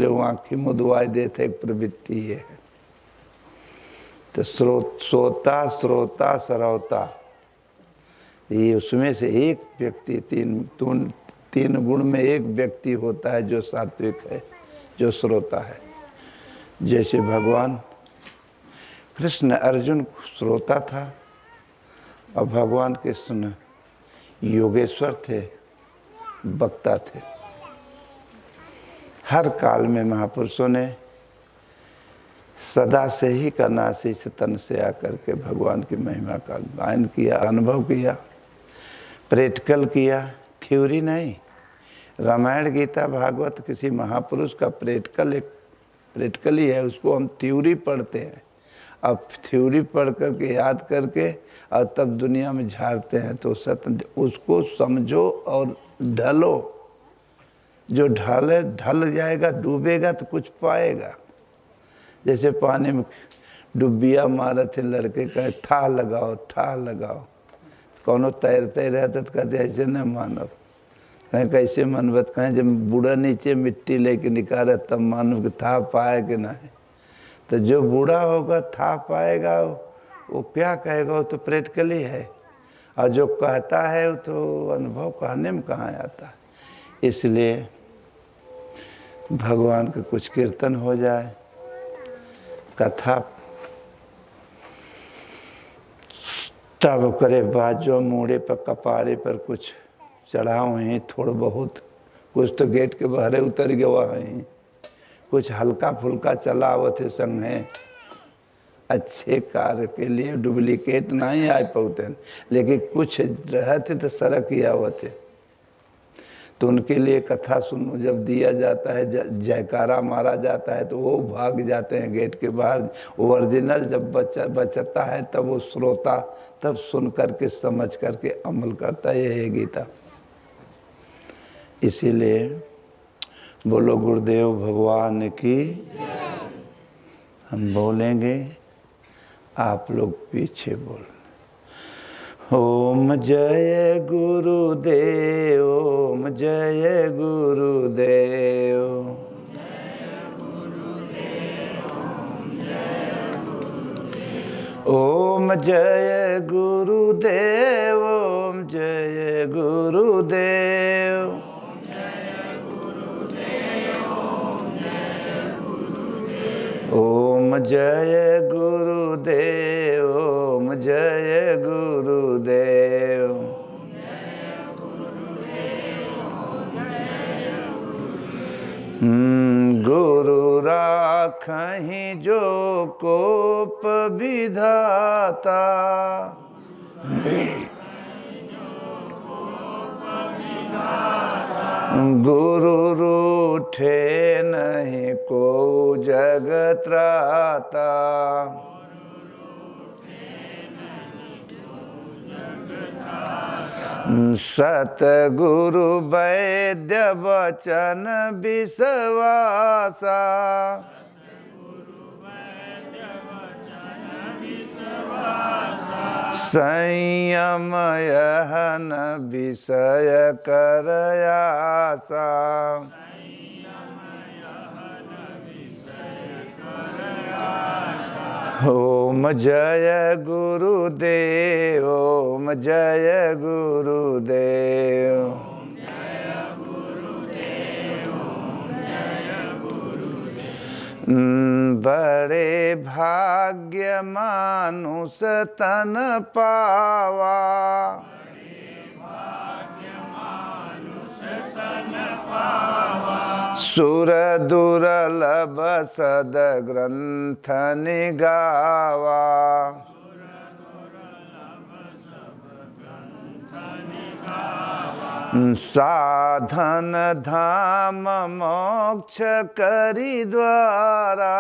जो आँखी मुदवाई देते एक प्रवृत्ति ये है। तो सोता श्रोता सरौता, ये उसमें से एक व्यक्ति, तीन गुण में एक व्यक्ति होता है जो सात्विक है, जो श्रोता है। जैसे भगवान कृष्ण अर्जुन श्रोता था और भगवान कृष्ण योगेश्वर थे, वक्ता थे। हर काल में महापुरुषों ने सदा से ही कनासी से तन से आकर के भगवान की महिमा का गायन किया, अनुभव किया, प्रैक्टिकल किया, थ्योरी नहीं। रामायण गीता भागवत किसी महापुरुष का प्रैक्टिकल ही है, उसको हम थ्योरी पढ़ते हैं। अब थ्योरी पढ़ करके याद करके और तब दुनिया में झाड़ते हैं, तो सत्य उसको समझो और ढलो। जो ढल जाएगा, डूबेगा तो कुछ पाएगा। जैसे पानी में डुबिया मारे थे लड़के, कहे था लगाओ था लगाओ, कौनो तैरते रहते तो कहते ऐसे न मानव, कहें कैसे मनबत, कहें जब बूढ़ा नीचे मिट्टी लेके निकाले तब मानव कि था पाए कि नहीं। तो जो बूढ़ा होगा था पाएगा, वो क्या कहेगा, वो तो प्रैक्टिकली है। और जो कहता है वो तो अनुभव कहने में कहाँ आता है। इसलिए भगवान के कुछ कीर्तन हो जाए, कथा तब करे बाद जो मूड़े पर कपारे पर कुछ चढ़ाओ हैं थोड़ा बहुत, कुछ तो गेट के बहरे उतर गया है, कुछ हल्का फुल्का चलावत है संग है। अच्छे कार्य के लिए डुप्लीकेट नहीं आ पाते, लेकिन कुछ रहते तो सड़क ही आवत है। तो उनके लिए कथा सुनो, जब दिया जाता है, जयकारा मारा जाता है तो वो भाग जाते हैं गेट के बाहर। ओरिजिनल जब बचता है तब वो श्रोता तब सुन करके समझ करके अमल करता है। यह है गीता। इसीलिए बोलो गुरुदेव भगवान की। हम बोलेंगे, आप लोग पीछे बोल। ओम जय गुरुदेव, ओम जय गुरुदेव, ओम जय गुरुदेव, ओम जय गुरुदेव, ओम जय गुरुदेव, ओम जय गुरुदेव। गुरु राखहि जो कोप विधाता, गुरु रूठे नहीं को जग त्राता, सतगुरु वैद्य वचन विश्वासा, संयम यहन विषय कर आसा, ओम जय गुरुदेव, ओम जय गुरुदेव, बड़े भाग्य मानुष तन पावा, सुर दुर्लभ सद ग्रंथ निगावा, साधन धाम मोक्ष करी द्वारा,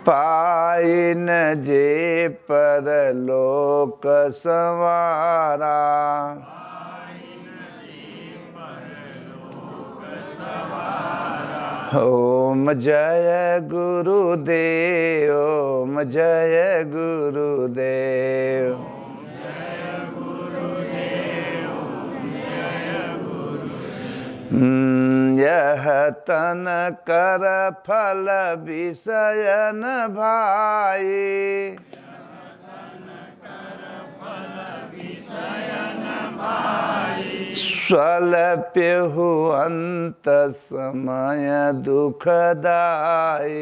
पाई न जे परलोक संवारा, ओम जय गुरुदेव, ओम जय गुरुदेव, यह तन कर फल विषयन भाई, स्वल्प्य अंत समय दुखदाई।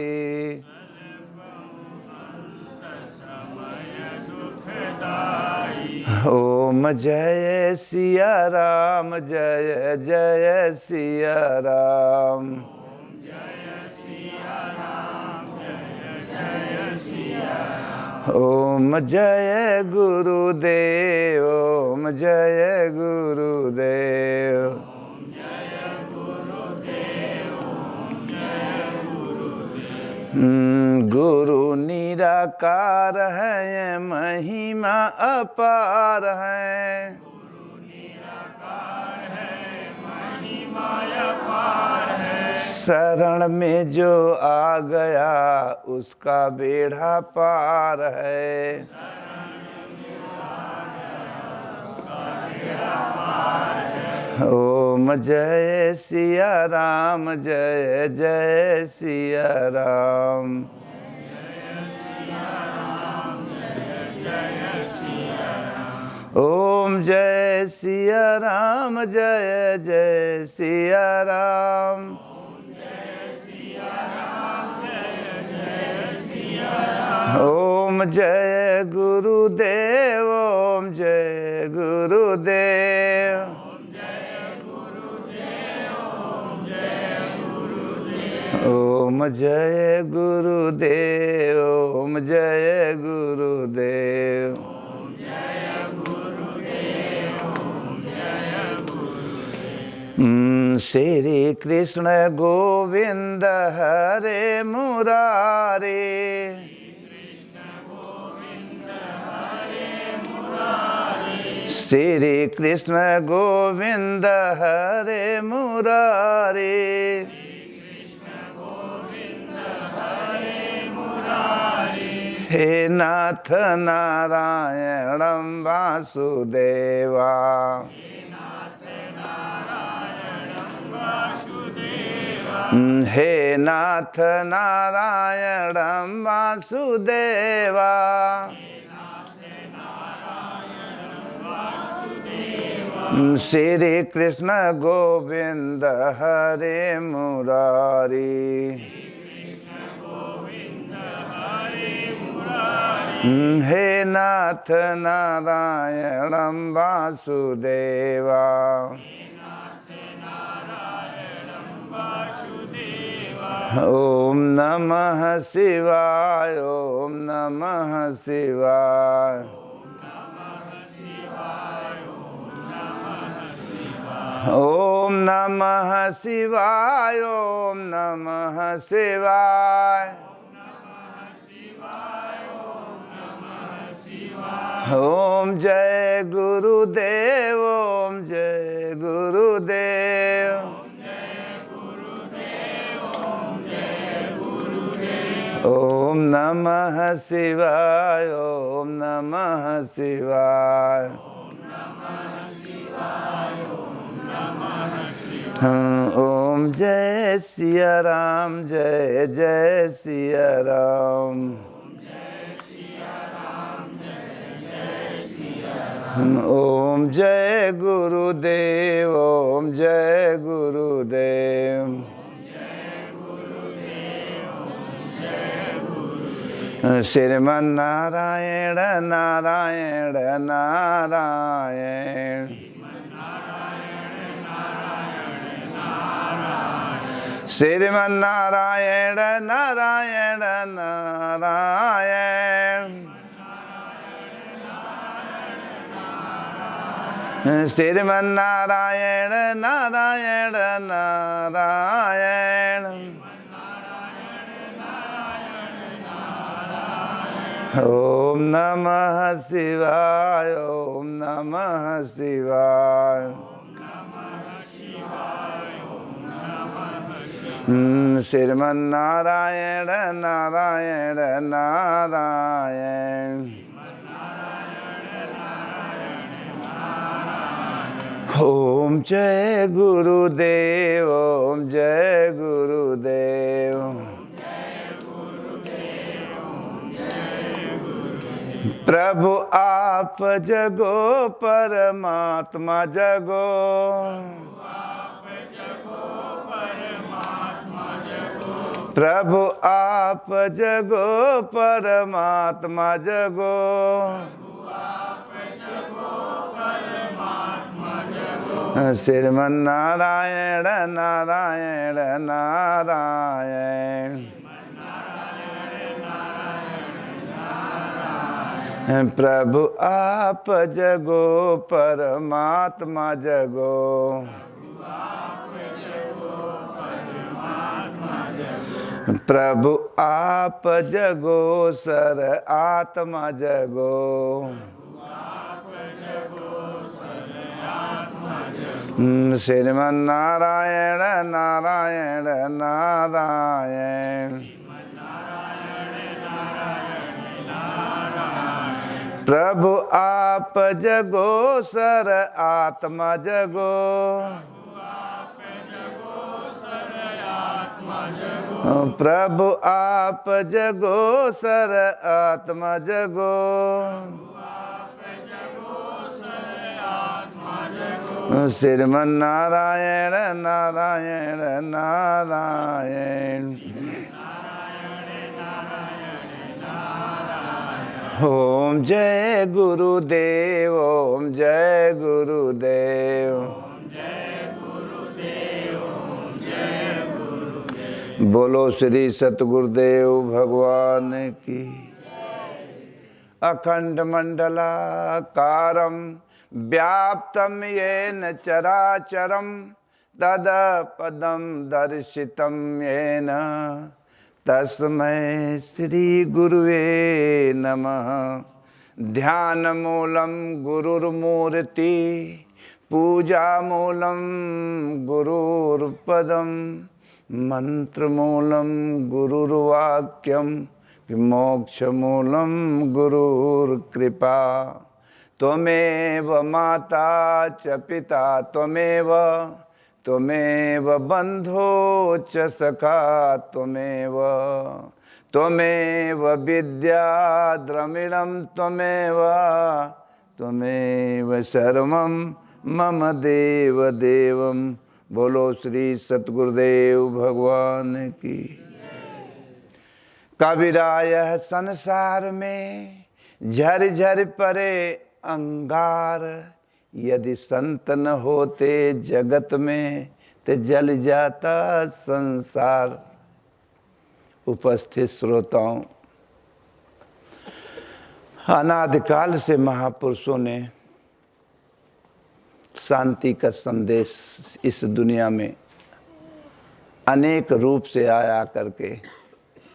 ओम जय सिया राम, जय जय सिया राम। ओम जय गुरुदेव, ओम जय गुरुदेव। गुरु निराकार है, महिमा अपार है। शरण में जो आ गया उसका बेड़ा पार है। ओम जय सिया राम, जय जय सिया राम। ओम जय सिया राम, जय जय सिया राम। ओम जय गुरुदेव, ओम जय गुरुदेव। ओम जय गुरुदेव, ओम जय गुरुदेव। श्री कृष्ण गोविंद हरे मुरारे, श्री कृष्ण गोविंद हरे मुरारे। हे नाथ नारायणं वासुदेवा, हे नाथ नारायणं वासुदेवा। श्री कृष्ण गोविंद हरे मुरारी, हे नाथ नारायणं वासुदेवा। ओम नमः शिवाय, ओम नमः शिवाय। ओम नमः शिवाय, ओम नमः शिवाय। ओम जय गुरुदेव, ओम जय गुरुदेव। ओम नमः शिवाय, ओम नमः शिवाय। ओम जय सिया राम, जय जय सिया राम। ओम जय गुरुदेव, ओम जय गुरुदेव। श्रीमन नारायण नारायण नारायण, श्रीमन नारायण नारायण नारायण, श्रीमन नारायण नारायण नारायण। ओम नमः शिवाय, ओम नमः शिवाय। श्रीमन नारायण नारायण नारायण। ओम जय गुरुदेव, ओम जय गुरुदेव। प्रभु आप जगो परमात्मा जगो, प्रभु आप जगो परमात्मा जगो, श्रीमन नारायण नारायण नारायण, प्रभु आप जगो परमात्मा जगो, प्रभु आप जगो सर आत्मा जगो, श्रीमन नारायण नारायण नारायण, प्रभु आप जगो सर आत्मा जगो, प्रभु आप जगो सर आत्मा जगो, श्रीमन नारायण नारायण नारायण, ओम जय गुरुदेव, ओम जय गुरुदेव। बोलो श्री सतगुरुदेव भगवान की। अखंड मंडलाकारं व्याप्तं येन चराचरं तदपदं दर्शितं येन तस्मै श्री गुरुवे नमः। ध्यानमूलं गुरुर्मूर्ति पूजामूलं गुरुर्पदं मंत्रमूलं गुरुर्वाक्यं मोक्षमूलं गुरुर्कृपा। त्वमेव माता च पिता त्वमेव, त्वमेव बन्धो च सखा त्वमेव, त्वमेव विद्या द्रविणं त्वमेव, त्वमेव सर्वं मम देव देवं। बोलो श्री सतगुरुदेव भगवान की। कबीराय संसार में झर झर परे अंगार, यदि संत न होते जगत में तो जल जाता संसार। उपस्थित श्रोताओं, अनादिकाल से महापुरुषों ने शांति का संदेश इस दुनिया में अनेक रूप से आया करके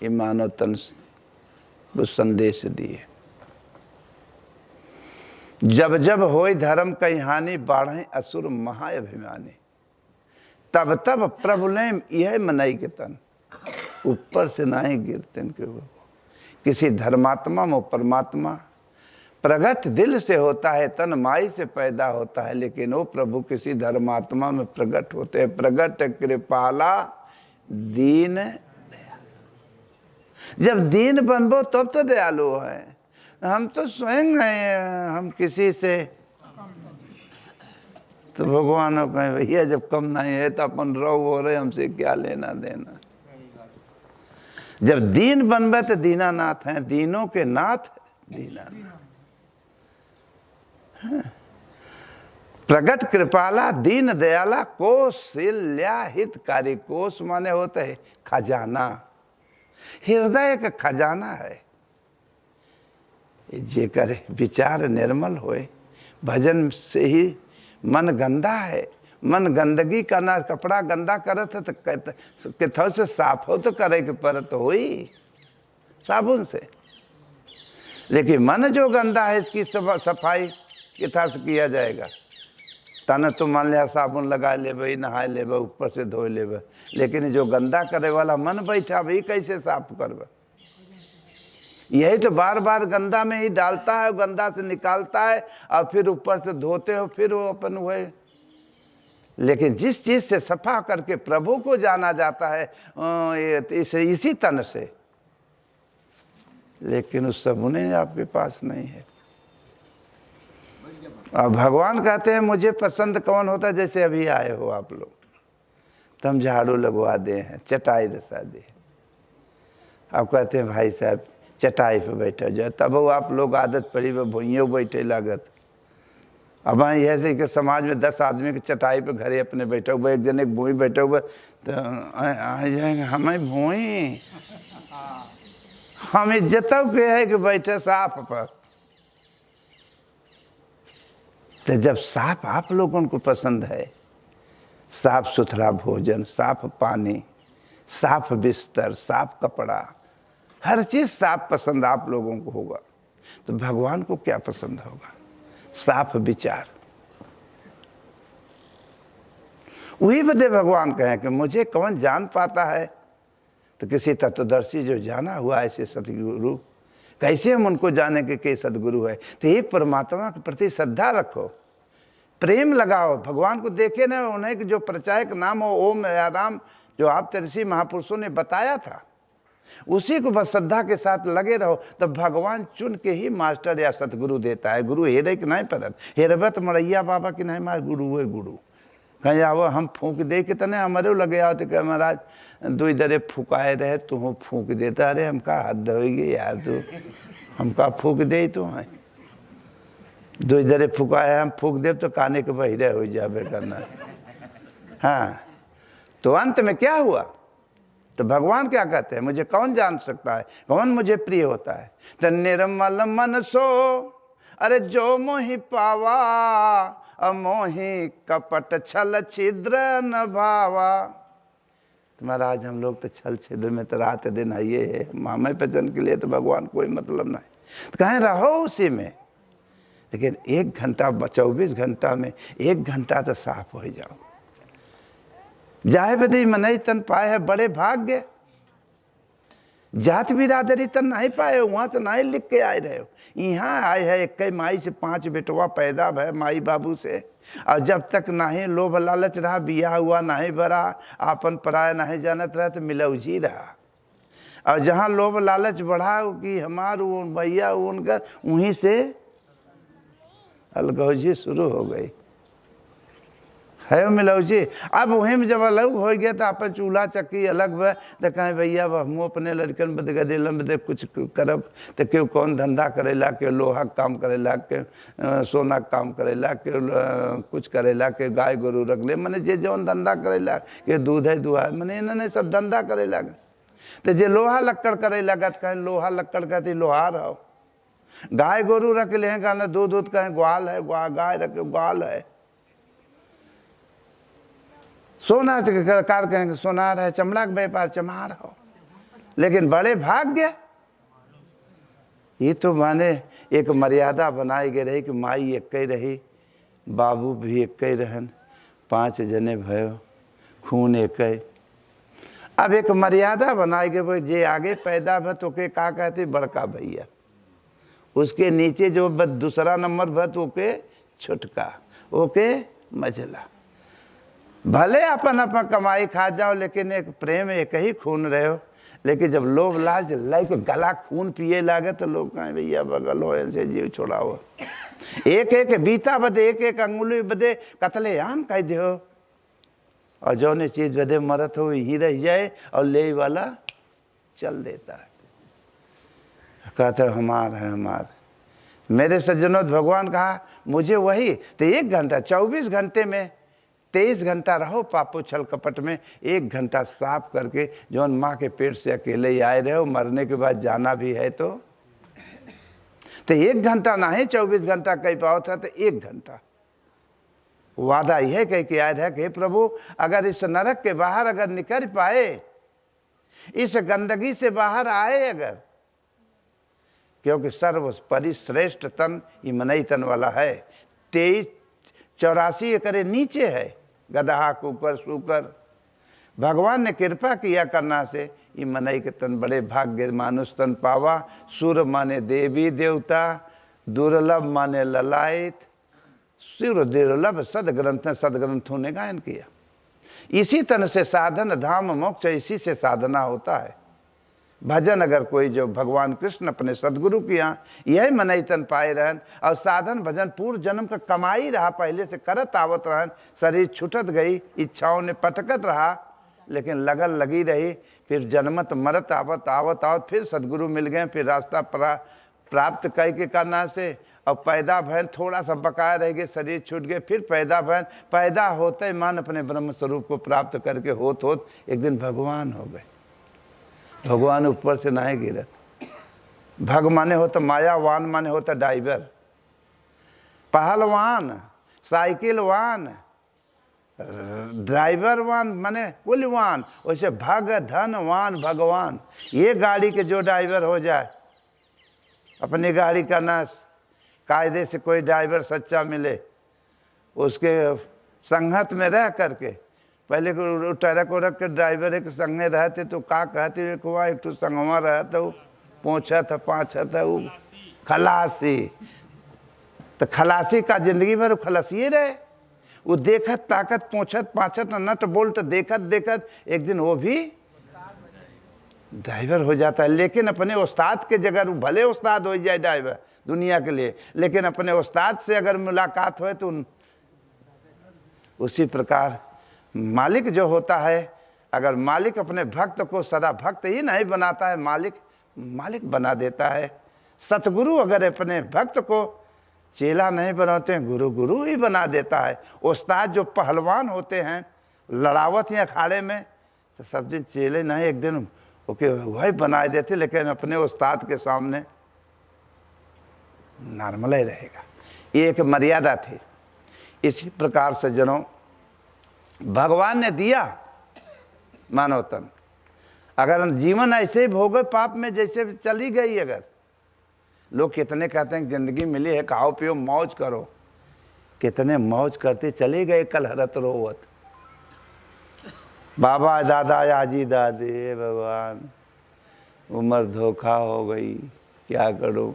ये मानव तन को संदेश दिए। जब जब होई धर्म कई हानि, बाढ़े असुर महाअभिमानी। तब तब प्रभु ने यह मनाई के तन ऊपर से नाहे गिरते के वो। किसी धर्मात्मा में परमात्मा प्रगट दिल से होता है, तन माई से पैदा होता है, लेकिन वो प्रभु किसी धर्मात्मा में प्रगट होते हैं। प्रगट कृपाला दीन, जब दीन बनबो तब तो दयालु है। हम तो स्वयं हैं, हम किसी से तो भगवान कहे भैया जब कम नहीं है तो अपन रहो हो रहे, हमसे क्या लेना देना। जब दीन बनबे तो दीनानाथ हैं, दीनों के नाथ दीनानाथ। प्रगट कृपाला दीन दयाला कौशल्या हितकारी। कोश माने होता है खजाना, हृदय का खजाना है। जेकर विचार निर्मल होए, भजन से ही मन गंदा है। मन गंदगी का ना कपड़ा गंदा करत है तो किथों से साफ हो तो करे के परत होई साबुन से, लेकिन मन जो गंदा है इसकी सफाई किथा से किया जाएगा। तन तो मान लिया साबुन लगा ले भाई, नहा ले भाई, ऊपर से धो ले भाई, लेकिन जो गंदा करे वाला मन बैठा भाई कैसे साफ करवा। यही तो बार बार गंदा में ही डालता है, गंदा से निकालता है और फिर ऊपर से धोते हो, फिर वो अपन हुए लेकिन जिस चीज से सफा करके प्रभु को जाना जाता है इसी तन से, लेकिन उस समुने आपके पास नहीं है। अब भगवान कहते हैं मुझे पसंद कौन होता है, जैसे अभी आए हो आप लोग, तो हम झाड़ू लगवा दे हैं, चटाई दसा दे, आप कहते हैं भाई साहब चटाई पे बैठे जाए, तब वो आप लोग आदत पड़ी वो भुइयों बैठे लागत। अब ऐसे कि समाज में 10 आदमी के चटाई पे घरे अपने बैठे हुए, एक जन एक भूई बैठे हुए, तो आ जाएंगे हमें भूई, हम इज्जतों के है कि बैठे साफ पर। तो जब साफ आप लोगों को पसंद है, साफ सुथरा भोजन, साफ पानी, साफ बिस्तर, साफ कपड़ा, हर चीज साफ पसंद आप लोगों को होगा, तो भगवान को क्या पसंद होगा? साफ विचार। वही बदे भगवान कहें कि मुझे कौन जान पाता है, तो किसी तत्वदर्शी जो जाना हुआ ऐसे सतगुरु, कैसे हम उनको जाने के सदगुरु है? तो एक परमात्मा के प्रति श्रद्धा रखो, प्रेम लगाओ, भगवान को देखे ना, उन्हें जो प्रचायक नाम हो ओम या राम, जो आप ऋषि महापुरुषों ने बताया था, उसी को बस श्रद्धा के साथ लगे रहो, तब भगवान चुन के ही मास्टर या सतगुरु देता है। गुरु हेरे कि नहीं परत, हेरबत मरैया बाबा की नहीं मार, गुरु है गुरु। कहीं आवो हम फूंक दे के तने हमारे लगे आओ, तो कह महाराज 2 दरे फूकाए रहे, तू फूंक देता, अरे हमका हद होगी यार, तू हमका फूंक दे, तो है 2 दरे फूकाए हम फूंक दे तो काने के बहिरे हो जाबे करना। हाँ, तो अंत में क्या हुआ? तो भगवान क्या कहते हैं, मुझे कौन जान सकता है, कौन मुझे प्रिय होता है? तो निर्मल मन सो अरे जो मोहि पावा, अमोहि कपट छल छिद्र न भावा। तो महाराज हम लोग तो छल छिद्र में तो रात दिन आइए है, मामे पचन के लिए तो भगवान कोई मतलब नहीं, तो कहें रहो उसी में, लेकिन 1 घंटा 24 घंटा में 1 घंटा तो साफ हो जाओ। जाहे बदी मनई तन पाए है बड़े भाग्य, जात बिरादरी तन नहीं पाए हो, वहां से नहीं लिख के आए रहे हो, यहाँ आए है। 1 माई से 5 बेटवा पैदा भय माई बाबू से, और जब तक नहीं लोभ लालच रहा, बिया हुआ नहीं भरा, आपन पराया नहीं जानत रहा, तो मिलौजी रहा। और जहाँ लोभ लालच बढ़ा कि हमार भैया उनकर, वहीं से अलगौजी शुरू हो गई है मिलौजी। अब वहीं में जब अलग हो गया तो अपन चूल्हा चक्की अलग हुआ, तो कहें भैया हम अपने लड़कन बद गदेलन बदे कुछ करब, तो क्यों कौन धंधा करेला, क्यों लोहा काम करेला, क्यों सोना काम करेला, क्यों कुछ करेला, क्यों गाय गोरू रख ले, मैंने जे जौन धंधा करेला, कि दूध है दुआ है, मैंने इन्होंने सब धंधा करेला। तो जे लोहा लक्कड़ करेला तो कहें लोहा लक्कड़ कहती लोहार हो, गाय गोरू रख ले कहना दूध दूध कहें ग्वाल है, गाय रखे ग्वाल है, सोना कार कहेंगे सोनार है, चमड़ा का व्यापार चमार हो। लेकिन बड़े भाग्य, ये तो माने एक मर्यादा बनाई गई रही कि माई एक ही रही, बाबू भी एक ही रहन, 5 जने भयो, खून एक ही। अब एक मर्यादा बनाई गई, जे आगे पैदा भ तो के का कहते बड़का भैया, उसके नीचे जो दूसरा नंबर भ तो के छोटका, ओके मझला। भले अपन अपन कमाई खा जाओ, लेकिन एक प्रेम एक ही खून रहे हो। लेकिन जब लोभ लाज लाई के गला खून पिए लागे, तो लोग कहें भैया बगल हो ऐसे जीव छोड़ाओ, एक एक बीता बदे, एक एक अंगुली बदे कतले आम कह दो, और जो ने चीज बदे मरत हो यही रह जाए, और ले वाला चल देता है, कहते हमार है हमार। मेरे सज्जनों, भगवान कहा मुझे वही, तो 1 घंटा 24 घंटे में 23 घंटा रहो पापो छल कपट में, 1 घंटा साफ करके जो माँ के पेट से अकेले ही आए रहे हो, मरने के बाद जाना भी है तो 1 घंटा ना ही 24 घंटा कह पाओ था, तो 1 घंटा वादा यह कह के आए रहे कि प्रभु अगर इस नरक के बाहर अगर निकल पाए, इस गंदगी से बाहर आए अगर, क्योंकि सर्वोपरि श्रेष्ठ तन ये मनई तन वाला है, 83-84 एकड़ नीचे है, गदहा कुकर सुकर। भगवान ने कृपा किया करना से ये मनई के तन बड़े भाग्य मानुष तन पावा। सुर माने देवी देवता, दुर्लभ माने ललायत, शिव दुर्लभ सदग्रंथ, सदग्रंथों ने गायन किया। इसी तरह से साधन धाम मोक्ष, इसी से साधना होता है। भजन अगर कोई जो भगवान कृष्ण अपने सदगुरु के यहाँ यही मनई तन पाए रहन, और साधन भजन पूर्व जन्म का कमाई रहा, पहले से करत आवत रहन, शरीर छुटत गई, इच्छाओं ने पटकत रहा, लेकिन लगन लगी रही, फिर जन्मत मरत आवत आवत आवत फिर सदगुरु मिल गए, फिर रास्ता प्राप्त कह के करना से, और पैदा भयन थोड़ा सा बकाया रह गए, शरीर छूट गए, फिर पैदा भयन, पैदा होते मन अपने ब्रह्म स्वरूप को प्राप्त करके होत होत एक दिन भगवान हो गए। भगवान ऊपर से नहीं गिरत। भग माने होता मायावान, माने होता ड्राइवर, पहलवान, साइकिल वान, ड्राइवर वान माने कुलवान, वैसे भग धनवान भगवान। ये गाड़ी के जो ड्राइवर हो जाए, अपनी गाड़ी का ना कायदे से कोई ड्राइवर सच्चा मिले, उसके संगत में रह करके, पहले को ट्रक उरक के ड्राइवर एक संगे रहते तो का कहते हुआ एक तो संगवा रहता वो पोछा था पाछा था वो खलासी, तो खलासी का जिंदगी भर खलासी रहे। वो देखत ताकत पोछत पाछत नट बोल्ट देखत देखत एक दिन वो भी ड्राइवर हो जाता है। लेकिन अपने उस्ताद के जगह भले उस्ताद हो जाए ड्राइवर दुनिया के लिए, लेकिन अपने उस्ताद से अगर मुलाकात हो तो उसी प्रकार मालिक जो होता है, अगर मालिक अपने भक्त को सदा भक्त ही नहीं बनाता है, मालिक मालिक बना देता है। सतगुरु अगर अपने भक्त को चेला नहीं बनाते हैं, गुरु गुरु ही बना देता है। उस्ताद जो पहलवान होते हैं लड़ावत या अखाड़े में, तो सब दिन चेले नहीं एक दिन ओके वही बना देते, लेकिन अपने उस्ताद के सामने नॉर्मल ही रहेगा। ये एक मर्यादा थी। इसी प्रकार से जनों भगवान ने दिया मानव तन, अगर जीवन ऐसे ही भोगे पाप में जैसे चली गई, अगर लोग कितने कहते हैं जिंदगी मिली है खाओ पियो मौज करो, कितने मौज करते चले गए कल हरत रोवत। बाबा दादा आजी दादी भगवान उम्र धोखा हो गई, क्या करूं,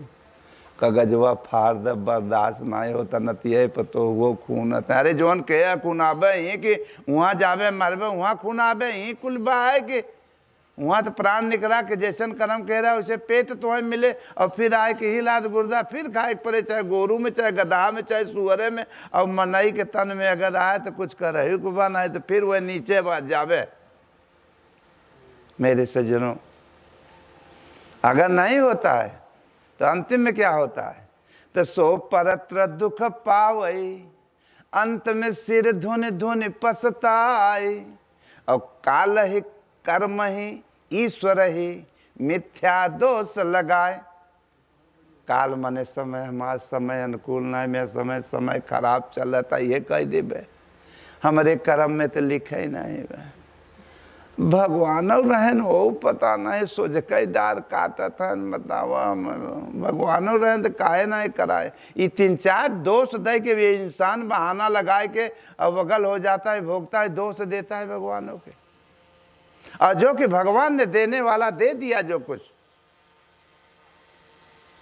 कगजवा फार द बर्दाश्त नहीं होता नतिये पतो वो खून। अरे जोन कहे खून आबे ही कि वहाँ जाबे मरबे वहाँ खून आबे ही कुल बा है कि वहाँ तो प्राण निकला कि जैसन कर्म कह रहा है उसे पेट तो है मिले, और फिर आए कि ही लाद गुर्दा फिर खाए पड़े, चाहे गोरू में चाहे गधा में चाहे सुअरे में, और मनई के तन में अगर आए तो कुछ कर ही को बना है तो फिर वह नीचे बात जावे। मेरे सज्जनों अगर नहीं होता है तो अंतिम में क्या होता है, तो सो परत्र दुख पावई, अंत में सिर धुन धुन पछताई, और काल ही कर्म ही ईश्वर ही मिथ्या दोष लगाए। काल माने समय, हमारा समय अनुकूल नहीं, मैं समय खराब चल रहा था, ये कह देवे हमारे कर्म में तो लिखे ही नहीं बे। भगवान रहन वो पता नहीं सोच कई डार काटत हन, बतावा भगवान रहन तो काहे नहीं कराए। ये 3-4 दोष दे के भी इंसान बहाना लगाए के अवगल हो जाता है, भोगता है, दोष देता है भगवानों के। और जो कि भगवान ने देने वाला दे दिया जो कुछ,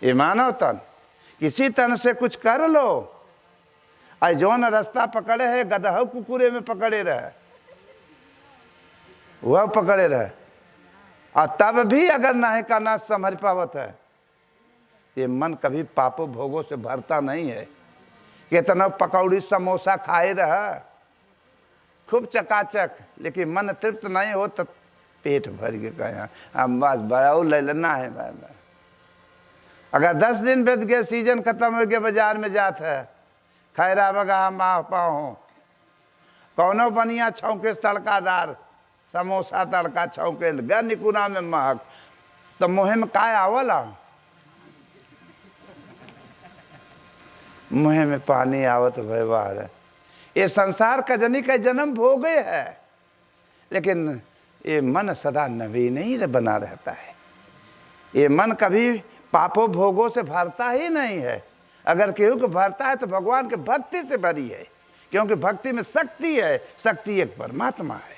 ये मानव तन किसी तरह से कुछ कर लो, और जो न रास्ता पकड़े है गदह कुकुरे में पकड़े रहे वह पकड़े रहे, और तब भी अगर नहीं करना संभल पावत है, ये मन कभी पापों भोगों से भरता नहीं है। कितना पकौड़ी समोसा खाए रहा खूब चकाचक, लेकिन मन तृप्त नहीं हो तो पेट भर के कहें हम बस बयाऊ ले लेना है। अगर 10 दिन बीत गए, सीजन खत्म हो गया, बाजार में जात है खैरा बगा हम पाओ कौनो बनिया छौके तड़कादार समोसा तड़का छौके निकुना में महक, तो मुँह में काय आवला, मुँह में पानी आवत व्यवहार है। ये संसार का जनी का जन्म भोगे है, लेकिन ये मन सदा नवीन ही बना रहता है। ये मन कभी पापों भोगों से भरता ही नहीं है। अगर केहू को भरता है तो भगवान के भक्ति से भरी है, क्योंकि भक्ति में शक्ति है, शक्ति एक परमात्मा है।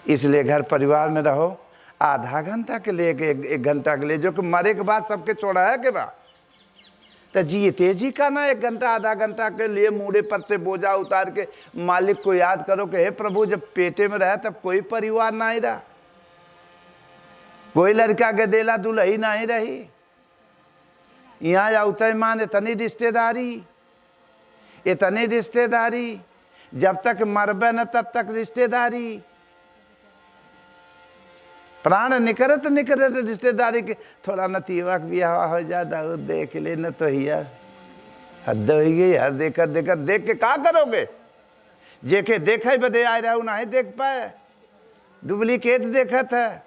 इसलिए घर परिवार में रहो, आधा घंटा के लिए 1 घंटा के लिए, जो कि मरे के बाद सबके छोड़ा है के बाद तो जी तेजी का ना 1 घंटा आधा घंटा के लिए मूड़े पर से बोझा उतार के मालिक को याद करो कि हे प्रभु, जब पेटे में रहा तब कोई परिवार ना ही रहा, कोई लड़का गदेला दुल्ही ना ही रही। यहाँ जाते मान इतनी रिश्तेदारी, जब तक मरबे न तब तक रिश्तेदारी, प्राण निकरत रिश्तेदारी के। थोड़ा नतीवा भी हवा हो जाता देख ले न तो हिया हद हो गई यार। देख के क्या करोगे? जेके देखे बदे आए रहा ना ही देख पाए, डुप्लीकेट देखा था,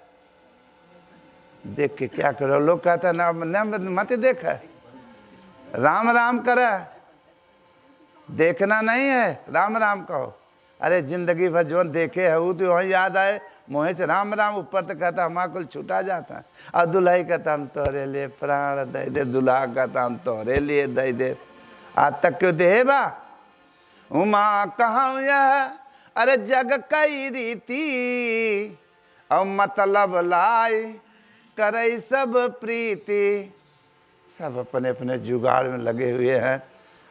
देख के क्या करो? लोग कहता ना मत देख, राम राम कर, देखना नहीं है, राम राम कहो। अरे जिंदगी भर जो देखे है वो तो वही याद आए, मोहे से राम राम ऊपर तो कहता हमारा कुल छूटा जाता है। और दुल्हा कहता हम तोहरे लिए प्राण दे दे, दुल्हा कहता हम तोहरे लिए दे दे। आज तक क्यों दे बा उमा कहाँ यह, अरे जग कई रीति, और मतलब लाई करे सब प्रीति। सब अपने अपने जुगाड़ में लगे हुए हैं।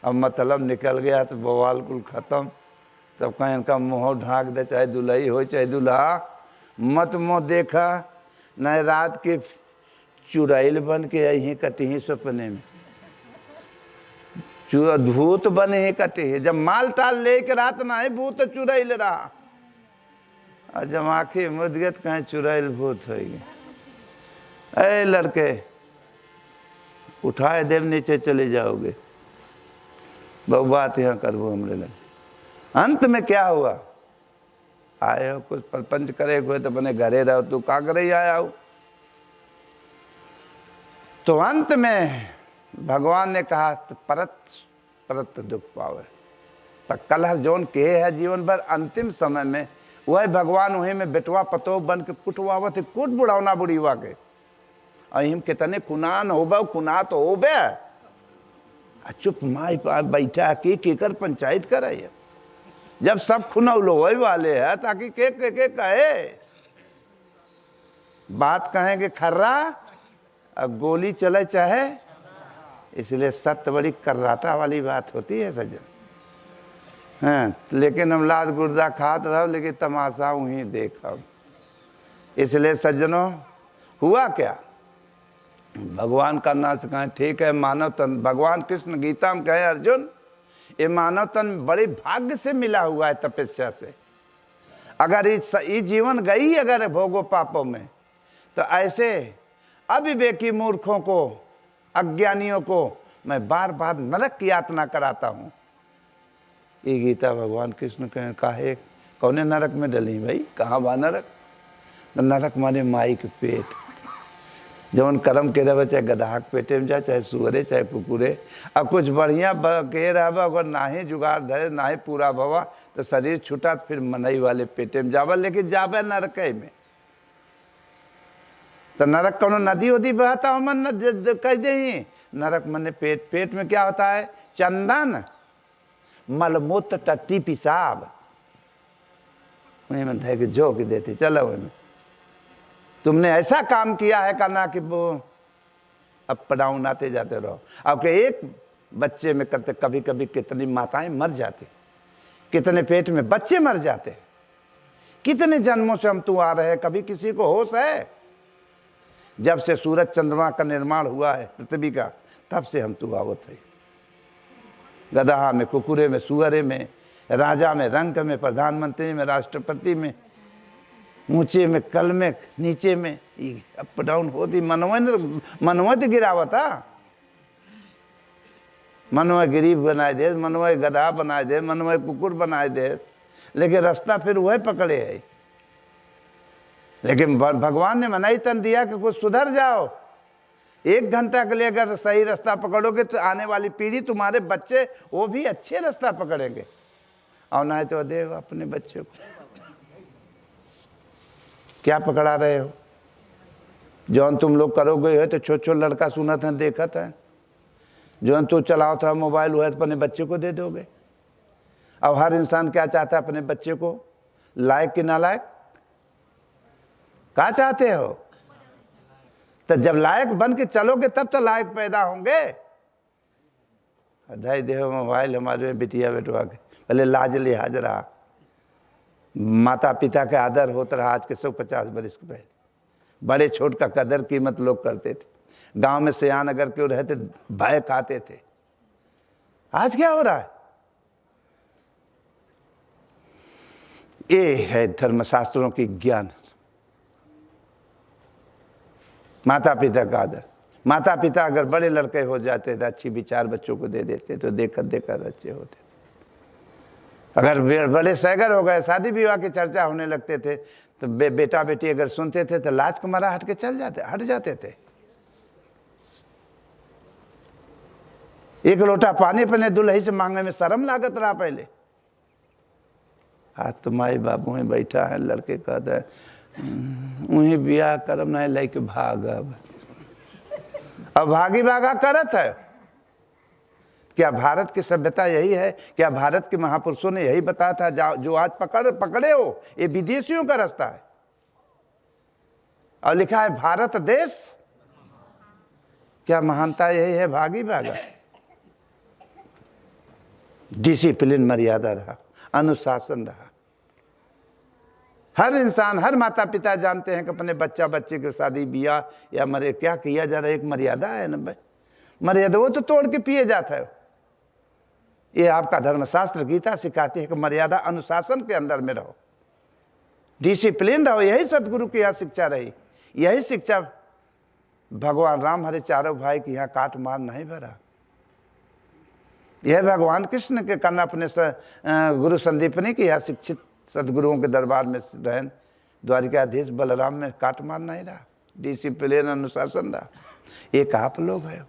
अब मतलब निकल गया तो बवाल कुल खत्म। तब कहीं इनका मुँह ढाक दे, चाहे दुल्ही हो चाहे दूल्हा, मत मुँह देखा न रात के चुड़ैल बन के यहीं कटी ही सपने में, भूत बने ही कटे है। जब माल टाल लेके रात ना है भूत चुड़ैल रहा, और जब आँखें मुद गए तो कहीं चुड़ैल भूत हो गई। अरे लड़के उठाए देव, नीचे चले जाओगे, बहु बात यहाँ करबो हमरे लगे। अंत में क्या हुआ? आए हो कुछ प्रपंच करे हुए तो अपने घरे रहो, तू का करे आया हो? तो अंत में भगवान ने कहा तो परत दुख पावे। तो कलह जोन के है जीवन भर, अंतिम समय में वह भगवान वहीं में बेटवा पतो बन के कुटवावत है, कुट बुढ़ावना बुढ़ीवा के। अहिम कितने कुनान होबे, कुना तो होबे, चुप माई बैठा के केकर पंचायत करे। जब सब खुनौलो वाले हैं ताकि के कहे बात, कहेंगे खर्रा और गोली चले चाहे। इसलिए सत्य बड़ी कर्राटा वाली बात होती है सज्जन। हाँ, लेकिन हम लाद गुर्दा खात रहो, लेकिन तमाशा वहीं देखो। इसलिए सज्जनों हुआ क्या? भगवान का ना सिखाएं, ठीक है मानव तन, भगवान कृष्ण गीता में कहे अर्जुन ये मानव तन बड़े भाग्य से मिला हुआ है, तपस्या से। अगर ये जीवन गई अगर भोगो पापों में, तो ऐसे अविवेकी मूर्खों को, अज्ञानियों को मैं बार बार नरक की यातना कराता हूँ। ये गीता भगवान कृष्ण कहे कौने नरक में डली भाई? कहाँ बा नरक? नरक माने माई के पेट। जौन कर्म के रहे, चाहे गधा के पेटे में जाए, चाहे सुअरे चाहे कुकुरे। अब कुछ बढ़िया के रहा, अगर ना ही जुगाड़ धरे ना ही पूरा भवा, तो शरीर छूटा तो फिर मनई वाले पेटे में जावा, लेकिन जावे नरक में। तो नरक कौन नदी उदी बहता हो मन कह दे। नरक मने पेट, पेट में क्या होता है? चंदन, मलमूत्र, टट्टी, पिसाब, वहीं में धै के झोंक देती चलो वहीं। तुमने ऐसा काम किया है करना कि वो अप डाउन आते जाते रहो। अब के एक बच्चे में करते कभी कभी कितनी माताएं मर जाती, कितने पेट में बच्चे मर जाते, कितने जन्मों से हम तू आ रहे हैं, कभी किसी को होश है? जब से सूरज चंद्रमा का निर्माण हुआ है पृथ्वी का, तब से हम तू आवत है। गधा में, कुकुरे में, सुअरे में, राजा में, रंक में, प्रधानमंत्री में, राष्ट्रपति में, ऊंचे में, कल में, नीचे में, अप डाउन होती। मनोवत गिरावता, मनोय गरीब बनाए दे, मनोय गधा बनाए दे, मनोय कुकुर बनाए दे, लेकिन रास्ता फिर वह पकड़े है। लेकिन भगवान ने मनाई तन दिया कि कुछ सुधर जाओ। 1 घंटा के लिए अगर सही रास्ता पकड़ोगे तो आने वाली पीढ़ी, तुम्हारे बच्चे, वो भी अच्छे रास्ता पकड़ेंगे। और ना तो देव अपने बच्चे को क्या पकड़ा रहे हो? जौन तुम लोग करोगे है तो छोट लड़का सुना था, देखा था, जौन तू चलाओ था मोबाइल हुआ तो अपने बच्चे को दे दोगे। अब हर इंसान क्या चाहता है अपने बच्चे को? लायक कि ना लायक? क्या चाहते हो? तो जब लायक बन के चलोगे तब तो लायक पैदा होंगे। ढाई देहो मोबाइल हमारे बिटिया बेटवा के, पहले लाज लिहाज रहा, माता पिता के आदर होता रहा। आज के 150 बरस के पहले बड़े छोट का कदर कीमत लोग करते थे। गांव में सियान अगर क्यों रहते भय खाते थे। आज क्या हो रहा है? ये है धर्मशास्त्रों की ज्ञान। माता पिता का आदर। माता पिता अगर बड़े लड़के हो जाते थे, अच्छी विचार बच्चों को दे देते तो देखकर देखकर अच्छे होते। अगर बड़े सैगर हो गए, शादी विवाह की चर्चा होने लगते थे तो बेटा बेटी अगर सुनते थे तो लाज कमरा हट के हट जाते थे। एक लोटा पानी पने दुल्ही से मांगने में शर्म लागत रहा पहले। आज तो माई बाबू में बैठा है, लड़के कहते हैं उन्हें ब्याह करम नहीं लेके भाग। अब भागी भागा करत है। क्या भारत की सभ्यता यही है? क्या भारत के महापुरुषों ने यही बताया था जो आज पकड़े हो? ये विदेशियों का रास्ता है। और लिखा है भारत देश। क्या महानता यही है? भागी भागा। डिसिप्लिन मर्यादा रहा, अनुशासन रहा। हर इंसान, हर माता पिता जानते हैं कि अपने बच्चे की शादी ब्याह या मरे क्या किया जा रहा है। एक मर्यादा है ना भाई, मर्यादा वो तो तोड़ के पिए जाता है। ये आपका धर्मशास्त्र गीता सिखाती है कि मर्यादा अनुशासन के अंदर में रहो, डिसिप्लिन रहो। यही सदगुरु की यहाँ शिक्षा रही। यही शिक्षा भगवान राम हरे चारों भाई की यहाँ काट मार नहीं भरा। यह भगवान कृष्ण के करना अपने गुरु संदीपनी की यहाँ शिक्षित सदगुरुओं के दरबार में रहन द्वारिकाधीश बलराम में काट मार नहीं रहा, डिसिप्लिन अनुशासन रहा। एक आप लोग है।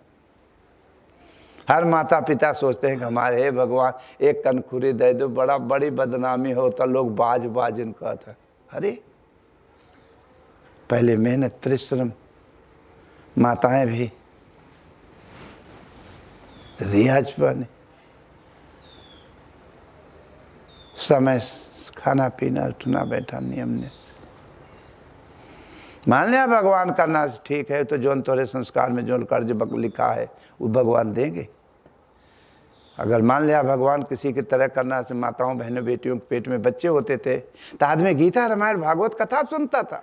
हर माता पिता सोचते हैं कि हमारे हे भगवान एक कनखुरी दे दो, बड़ी बदनामी हो तो लोग बाज इनका था। अरे पहले मेहनत परिश्रम, माताएं भी रियाज बने, समय खाना पीना उठना बैठा नियम निष्ठ। मान लिया भगवान करना ठीक है तो जो तोरे संस्कार में जो कर्ज लिखा है वो भगवान देंगे। अगर मान लिया भगवान किसी की तरह करना से माताओं बहनों बेटियों के पेट में बच्चे होते थे तो आदमी गीता रामायण भागवत कथा सुनता था,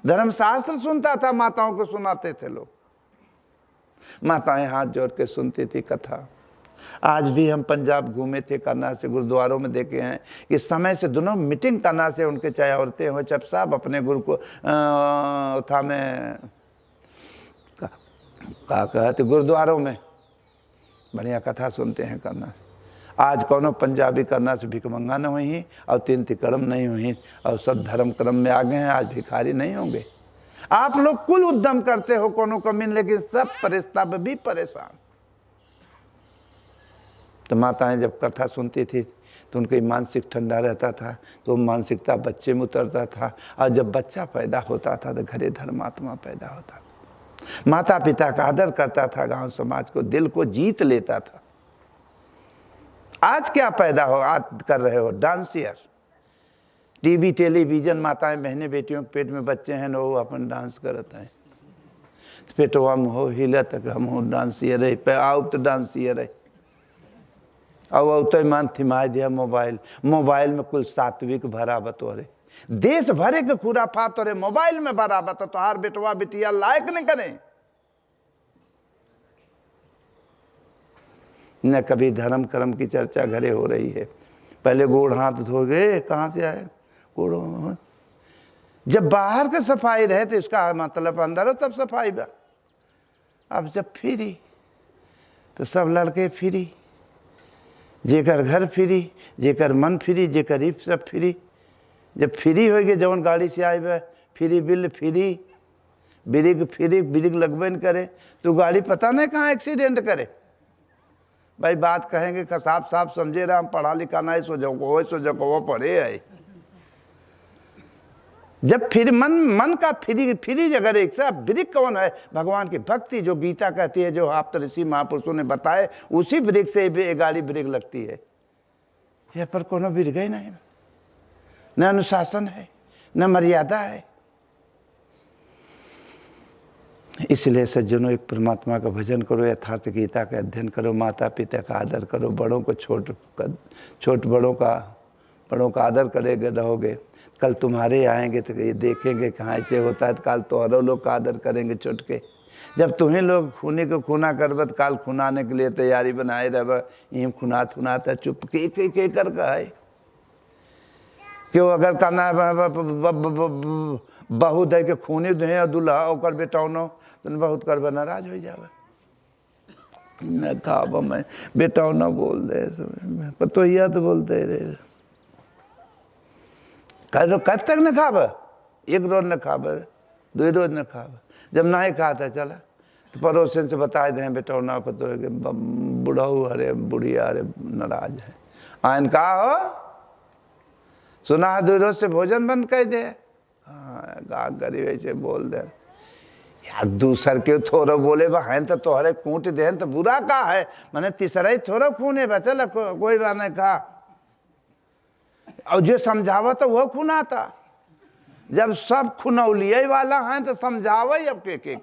धर्मशास्त्र सुनता था, माताओं को सुनाते थे लोग। माताएं हाथ जोड़ के सुनती थी कथा। आज भी हम पंजाब घूमे थे, करना से गुरुद्वारों में देखे हैं कि समय से दोनों मीटिंग करना से उनके चाहे औरतें हो चाहे साहब अपने गुरु को था में क्या कहते गुरुद्वारों में बढ़िया कथा सुनते हैं करना से। आज कौनो पंजाबी करना से भिकमंगा न हुई और 3 तिकड़म नहीं हुई और सब धर्म क्रम में आ गए हैं। आज भिखारी नहीं होंगे। आप लोग कुल उद्यम करते हो कोनो कमीन, लेकिन सब परिस्ताब भी परेशान। तो माताएं जब कथा सुनती थी तो उनकी मानसिक ठंडा रहता था, तो मानसिकता बच्चे में उतरता था। और जब बच्चा पैदा होता था तो घरे धर्मात्मा पैदा होता था। माता पिता का आदर करता था, गांव समाज को दिल को जीत लेता था। आज क्या पैदा हो आज कर रहे हो? डांसियर, टीवी टेलीविजन, माताएं बहनें बेटियों के पेट में बच्चे हैं वो अपन डांस करते हैं। पेटवा में हो हिलत हम हो डांसियर है पे आओ तो डांसियर है। अब तो मान थिमाई दिया मोबाइल में कुल सात्विक भरा बतोरे, देश भरे के खुराफात तोरे मोबाइल में भरा बतो। तो हर बेटवा बेटिया लायक नहीं करे न कभी धर्म कर्म की चर्चा घरे हो रही है। पहले गोड़ हाथ धो गए, कहाँ से आए गोड़। जब बाहर के सफाई रहे तो इसका मतलब अंदर हो तब सफाई बा। अब जब फ्री तो सब लड़के फ्री, जेकर घर फ्री, जेकर मन फ्री, जेकर इफ सब फ्री। जब फ्री हो गए जवन गाड़ी से आए बा फ्री बिल फ्री, ब्रिग लगबे न करे तो गाड़ी पता नहीं कहाँ एक्सीडेंट करे। भाई बात कहेंगे कि साफ साफ समझे रहा, हम पढ़ा लिखा नहीं सोचो वो पढ़े है। जब फिर मन का फ्री अगर एक साथ ब्रिक कौन है? भगवान की भक्ति, जो गीता कहती है, जो आप ऋषि महापुरुषों ने बताए, उसी ब्रिक से गाड़ी ब्रिक लगती है। यह पर कोनो ब्रिक ही नहीं, न अनुशासन है न मर्यादा है। इसलिए सज्जनों, एक परमात्मा का भजन करो, यथार्थ गीता का अध्ययन करो, माता पिता का आदर करो, बड़ों को बड़ों का आदर करेंगे रहोगे। कल तुम्हारे आएंगे तो ये देखेंगे कहाँ ऐसे होता है, तो कल तो और लोग का आदर करेंगे छुट के। जब तुम्हें लोग खूनी को खूना करबत, काल खुनाने के लिए तैयारी बनाए रह, यूँ खुनाता चुप के कर है क्यों? अगर करना बहू दे के खूनी दुहे दूल्हा ओकर बेटौनो तो बहुत कर नाराज हो जावे। न खाब मैं बेटौनो बोल दे पतोहिया तो बोलते रहे कब तक न खाब, एक रोज न खाब, 2 रोज न खाब। जब ना ही खाता चला तो पड़ोसन से बता दें बेटौना पतो के बुढ़ऊ अरे बुढ़िया अरे नाराज है आयन का हो सुना है 2 रोज से भोजन बंद कर दे। हाँ गा गरीब ऐसे बोल दे यार, दूसर के थोड़ा बोले बा हैं तो तोहरे कूट दे तो बुरा का है, मैंने तीसरा ही थोड़ा खूने बा चल कोई बात नहीं कहा। और जो समझावा तो वो खुना था, जब सब खुनौलिये वाला है तो समझावे अब के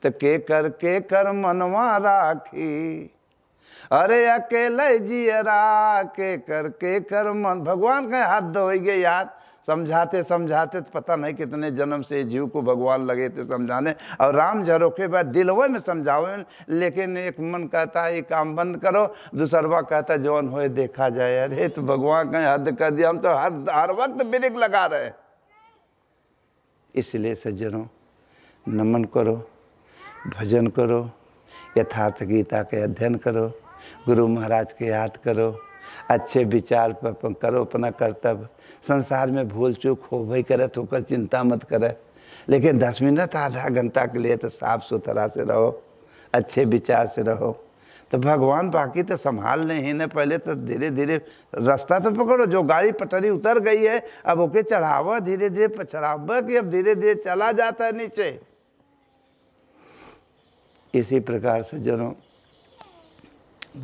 तो के कर मनवा राखी, अरे अकेले जियरा के कर मन। भगवान का हाथ धोएंगे यार, समझाते समझाते तो पता नहीं कितने जन्म से जीव को भगवान लगे थे समझाने, और राम झरोखे बाद दिलवे में समझावे। लेकिन एक मन कहता है ये काम बंद करो, दूसरवा कहता है जौन होए देखा जाए। अरे तो भगवान का हद कर दिया, हम तो हर वक्त ब्रेक लगा रहे। इसलिए सज्जनों, नमन करो, भजन करो, यथार्थ गीता के अध्ययन करो, गुरु महाराज के याद करो, अच्छे विचार पर करो अपना कर्तव्य। संसार में भूल चूक हो भाई करे तो होकर चिंता मत करे, लेकिन 10 मिनट आधा घंटा के लिए तो साफ सुथरा से रहो, अच्छे विचार से रहो, तो भगवान बाकी तो संभाल ले ही न। पहले तो धीरे धीरे रास्ता तो पकड़ो, जो गाड़ी पटरी उतर गई है अब ओके चढ़ावा, धीरे धीरे चढ़ावा कि अब धीरे धीरे चला जाता है नीचे। इसी प्रकार से जनों,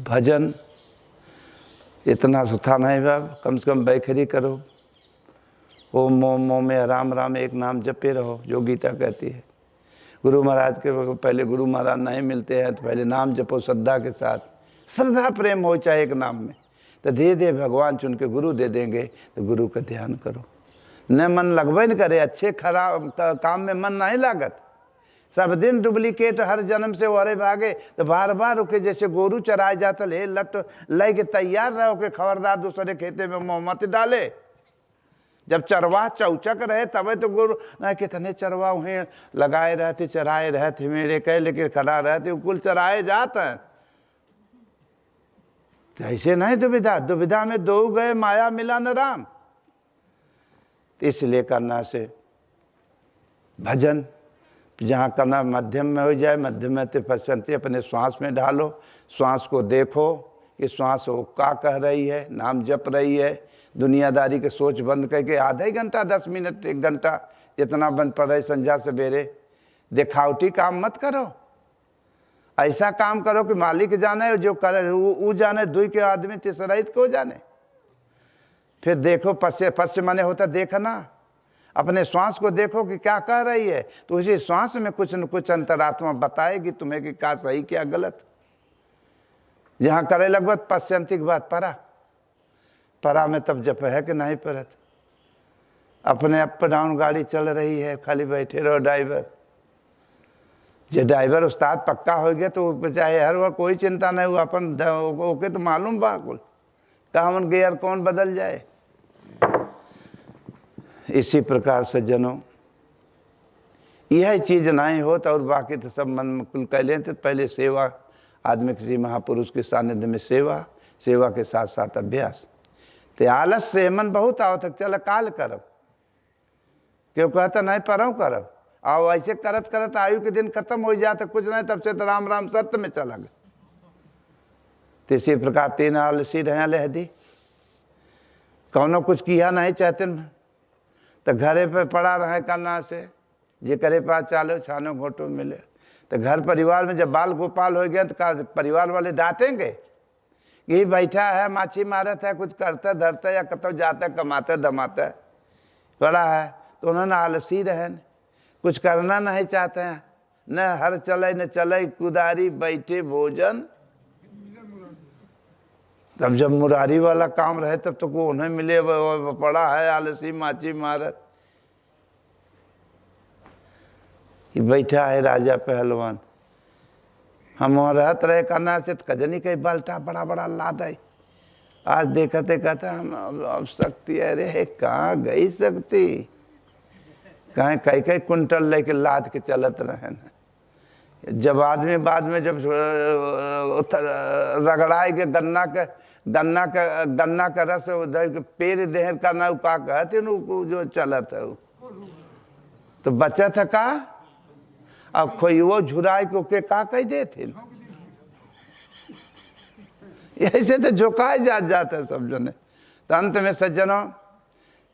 भजन इतना सुथा नहीं बाब, कम से कम बैखरी करो, ओम मोम मोम में राम राम एक नाम जपे रहो, जो गीता कहती है। गुरु महाराज के पहले गुरु महाराज नहीं मिलते हैं तो पहले नाम जपो श्रद्धा के साथ, श्रद्धा प्रेम हो चाहे एक नाम में, तो धीरे धीरे भगवान चुन के गुरु दे देंगे। तो गुरु का ध्यान करो, न मन लगबे न करे, अच्छे खराब काम में मन नहीं लागत। सब दिन डुप्लीकेट हर जन्म से वरे भागे, तो बार बार ओके जैसे गोरू चराए जाता ले लट ले के तैयार रहो के खबरदार दूसरे खेते में मोहम्मत डाले। जब चरवाह चौचक रहे तबे तो गोरू ना, कितने चरवाह वहीं लगाए रहते चराए रहते मेरे कह, लेकिन खड़ा रहते कुल चराए जाते हैं। तो ऐसे नहीं दुविधा, दुविधा में 2 गए माया मिला न राम। तो इसलिए करना से भजन जहाँ करना मध्यम में हो जाए, मध्यम में ते पश्चंती अपने श्वास में डालो, श्वास को देखो कि श्वास वो क्या कह रही है, नाम जप रही है। दुनियादारी के सोच बंद करके आधा घंटा 10 मिनट 1 घंटा जितना बन पड़ रहे संध्या सवेरे, दिखावटी काम मत करो। ऐसा काम करो कि मालिक जाने, जो करे वो जाने, 2 के आदमी तीसरा को जाने। फिर देखो पश्च माने होता देखना, अपने श्वास को देखो कि क्या कह रही है, तो उसी श्वास में कुछ न कुछ अंतरात्मा बताएगी तुम्हें कि क्या सही क्या गलत। जहाँ करे लगभग पश्चंती की बात परा में तब जप है कि नहीं परत। अपने अप डाउन गाड़ी चल रही है, खाली बैठे रहो ड्राइवर। जो ड्राइवर उस्ताद पक्का हो गया तो चाहे हर वक्त कोई चिंता नहीं हुआ, अपन ओके तो मालूम बा कुल कहाँ गियर कौन बदल जाए। इसी प्रकार से जनों, यह चीज नहीं हो तो और बाकी तो सब मन कुल कह लें। तो पहले सेवा, आदमी किसी महापुरुष के सानिध्य में सेवा, सेवा के साथ साथ अभ्यास। तो आलस से मन बहुत आवत है, चल काल करब, क्यों कहता नहीं परव करब, आओ ऐसे करत करत आयु के दिन खत्म हो जाता, कुछ नहीं तब से तो राम राम सत्य में चला गया। तो इसी प्रकार 3 आलसी रहे लहदी, कौनो कुछ किया नहीं चाहते, तो घरे पे पड़ा रहे करना से, जे करे पास चालो छानो घोटो मिले। तो घर परिवार में जब बाल गोपाल हो गया तो परिवार वाले डांटेंगे कि बैठा है माछी मारत है, कुछ करता धरता या कतो जाता कमाता धमाता पड़ा है। तो उन्होंने आलसी रहन, कुछ करना नहीं चाहते हैं, न हर चले न चले कुदारी बैठे भोजन। तब जब मुरारी वाला काम रहे तब तो को उन्हें मिले, वो पड़ा है आलसी माची मारत। बैठा है राजा पहलवान, हम रहत रहे करना से कजनी कई बाल्टा बड़ा बड़ा लाद है। आज देखते कहते हम अब शक्ति, अरे कहाँ गई शक्ति, कहीं कई कई कुंटल लेके लाद के चलत रहे न। जब आदमी बाद में जब रगड़ाए के गन्ना का रस पेड़ देहर करना का कहते न जो चलत है तो बचत है का। अब कोई वो झुराए को के का कह देते, ऐसे तो झुकाए जाते सब जने। तो अंत में सज्जनों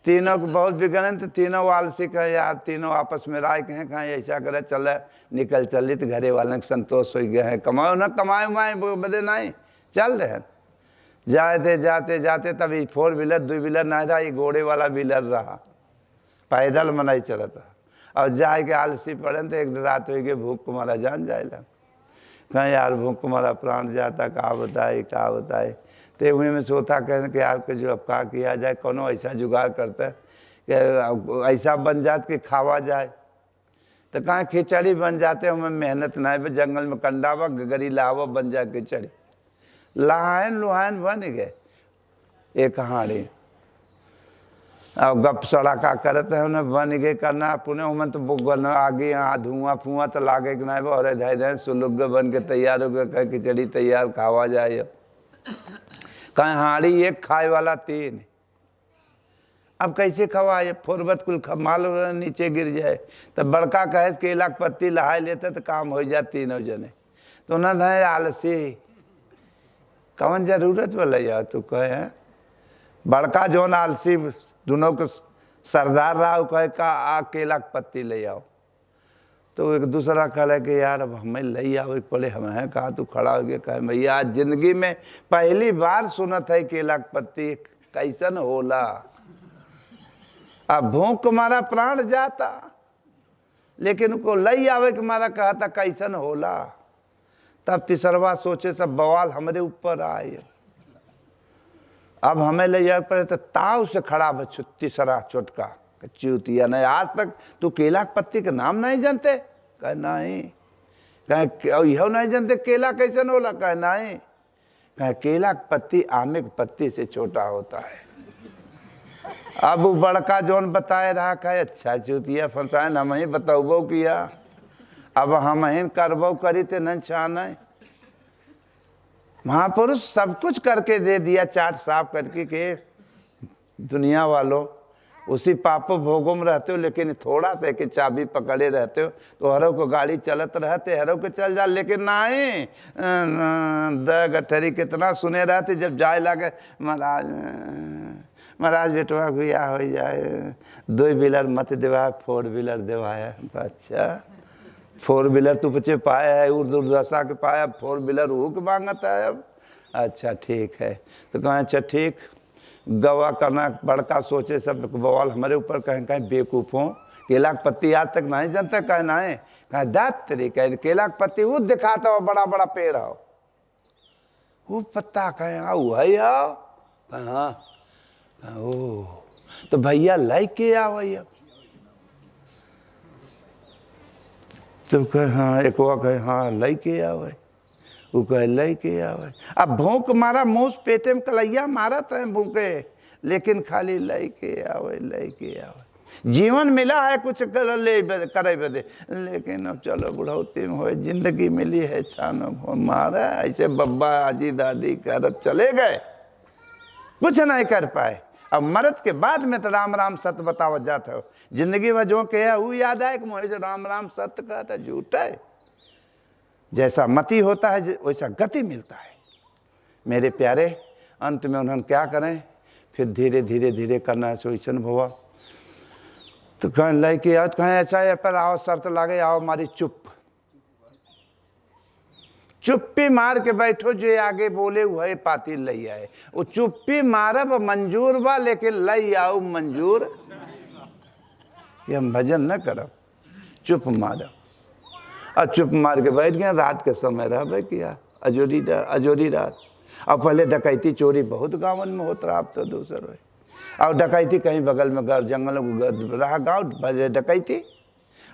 तीनों को बहुत बिगड़न, तो तीनों आलसी कहे यार, तीनों आपस में राय कहें कहें ऐसा करे चले निकल चली, तो घरे वाले के संतोष हो गया है, कमाओ ना कमाए उमाए बदे नहीं चल रहे हैं। जाते जाते जाते तभी 4 व्हीलर 2 व्हीलर नहीं रहा, ये घोड़े वाला व्हीलर रहा, पैदल मनाई चलता। और जाए के आलसी पड़े तो एक रात हो गई भूख को मारा जान जाए लग, कहीं यार भूख को मारा प्राण जाता, का बताए। तो वहीं में सोता कहने कि यार के जो अब का किया जाए, कोनो ऐसा जुगाड़ करता है कि ऐसा बन जात कि खावा जाए। तो कहाँ खिचड़ी बन जाते, हमें मेहनत ना है, जंगल में कंडावा गगरी लावा बन जाए खिचड़ी, लहान लुहान बन गए एक हाड़ी। अब गप सड़ाका करते हैं उन्हें बन गए करना पुणे उमन तो बुगन आगे यहाँ धुआं फुआं तो लागे कि नहीं और धैर्य सुलुग बन के तैयार हो गए, कहीं खिचड़ी तैयार खावा जाए। कहीं हाड़ी एक खाए वाला 3, अब कैसे खवाए, फोरबत कुल माल नीचे गिर जाए। तो बड़का कहे केला के पत्ती लहाए लेते तो काम हो जाए तीनों जने। तो उन्हें आलसी कौन जरूरत वाला यार, तू कहे बड़का जो आलसी दोनों के सरदार रहा, कहे का आ केला के पत्ती ले आओ। तो एक दूसरा कहे कि यार अब हमें ले आओ पड़े, हमें कहा तू खड़ा हो गया, कहे भैया आज जिंदगी में पहली बार सुनत है केला के पत्ती कैसन होला। अब भूख मारा प्राण जाता, लेकिन उनको ले आवे के मारा कहा था कैसन होला। तब तीसरवा सोचे सब बवाल हमारे ऊपर आए, अब हमें ले जाए पड़े। तो ताव से खड़ा बच्चों तीसरा चोटका चूतिया, नहीं आज तक तू केला के पत्ती का नाम नहीं जानते, कहे नहीं। कहे यह नहीं जानते केला कैसे होला, कहे नहीं। कहे केला के पत्ती आमे के पत्ती से छोटा होता है। अब वो बड़का जोन बताए रहा, कहे अच्छा चूतिया फंसाए हम ही बताबो किया, अब हम ही करबो करी ते न छाने। महापुरुष सब कुछ करके दे दिया, चाट साफ करके के दुनिया वालों उसी पापो भोगों में रहते हो, लेकिन थोड़ा सा कि चाबी पकड़े रहते हो तो हरों को गाड़ी चलत रहते, हरों के चल जा। लेकिन नहीं द गठरी कितना सुने रहते, जब जाए लगे महाराज बेटवा गुया हो जाए, 2 व्हीलर मत देवा 4 व्हीलर देवाया। अच्छा 4 व्हीलर तू बच्चे पाया है, उर्दुर्दशा के पाया, 4 व्हीलर वो के मांगता है अब। अच्छा ठीक है, तो कहें अच्छा ठीक गवा करना। बड़का सोचे सब बवाल हमारे ऊपर कहें कहीं बेवकूफ़ों, केला के पत्ती आज तक नहीं जानते, कहे नहीं। कहे दात तेरी, कहे केला के पत्ती वो दिखाता हो बड़ा बड़ा पेड़ हो, वो पत्ता कहे आओ है आओ, कहे हाँ, ओ तो भैया लाई के आओ भैया। तो कहे हाँ, एक वो कहे हाँ लाई के आओ, वो कहे लाई के आओ। अब भूख मारा मुँह पेटे में कलैया मारा था भूखे, लेकिन खाली लाई के आओ लाई के आओ। जीवन मिला है कुछ कर ले करे बदे, लेकिन अब चलो बुढ़ौती में हो जिंदगी मिली है छानो मारा, ऐसे बब्बा आजी दादी करत चले गए, कुछ नहीं कर पाए। अब मरद के बाद में तो राम राम सत्य बतावत जाते हो, जिंदगी में जो कहे वो याद आए कि मुझे से राम राम सत्य कहता झूठ है। जैसा मति होता है वैसा गति मिलता है। मेरे प्यारे अंत में उन्होंने क्या करें, फिर धीरे धीरे धीरे करना से वैसन भवा। तो कहें लेके आओ, कहें अच्छा है पर आओ शर्त लागे आओ हमारी चुप्पी मार के बैठो, जो आगे बोले वही पाती लई आए। वो चुप्पी मारब मंजूर बा, लेकिन लई आओ मंजूर कि हम भजन न करब। चुप मारा और चुप मार के बैठ गए। रात के समय रह किया अजोरी रात। अब पहले डकैती चोरी बहुत गाँवन में होता रहा, अब तो दूसर है। और डकैती कहीं बगल में जंगलों को रहा गाँव डकैती,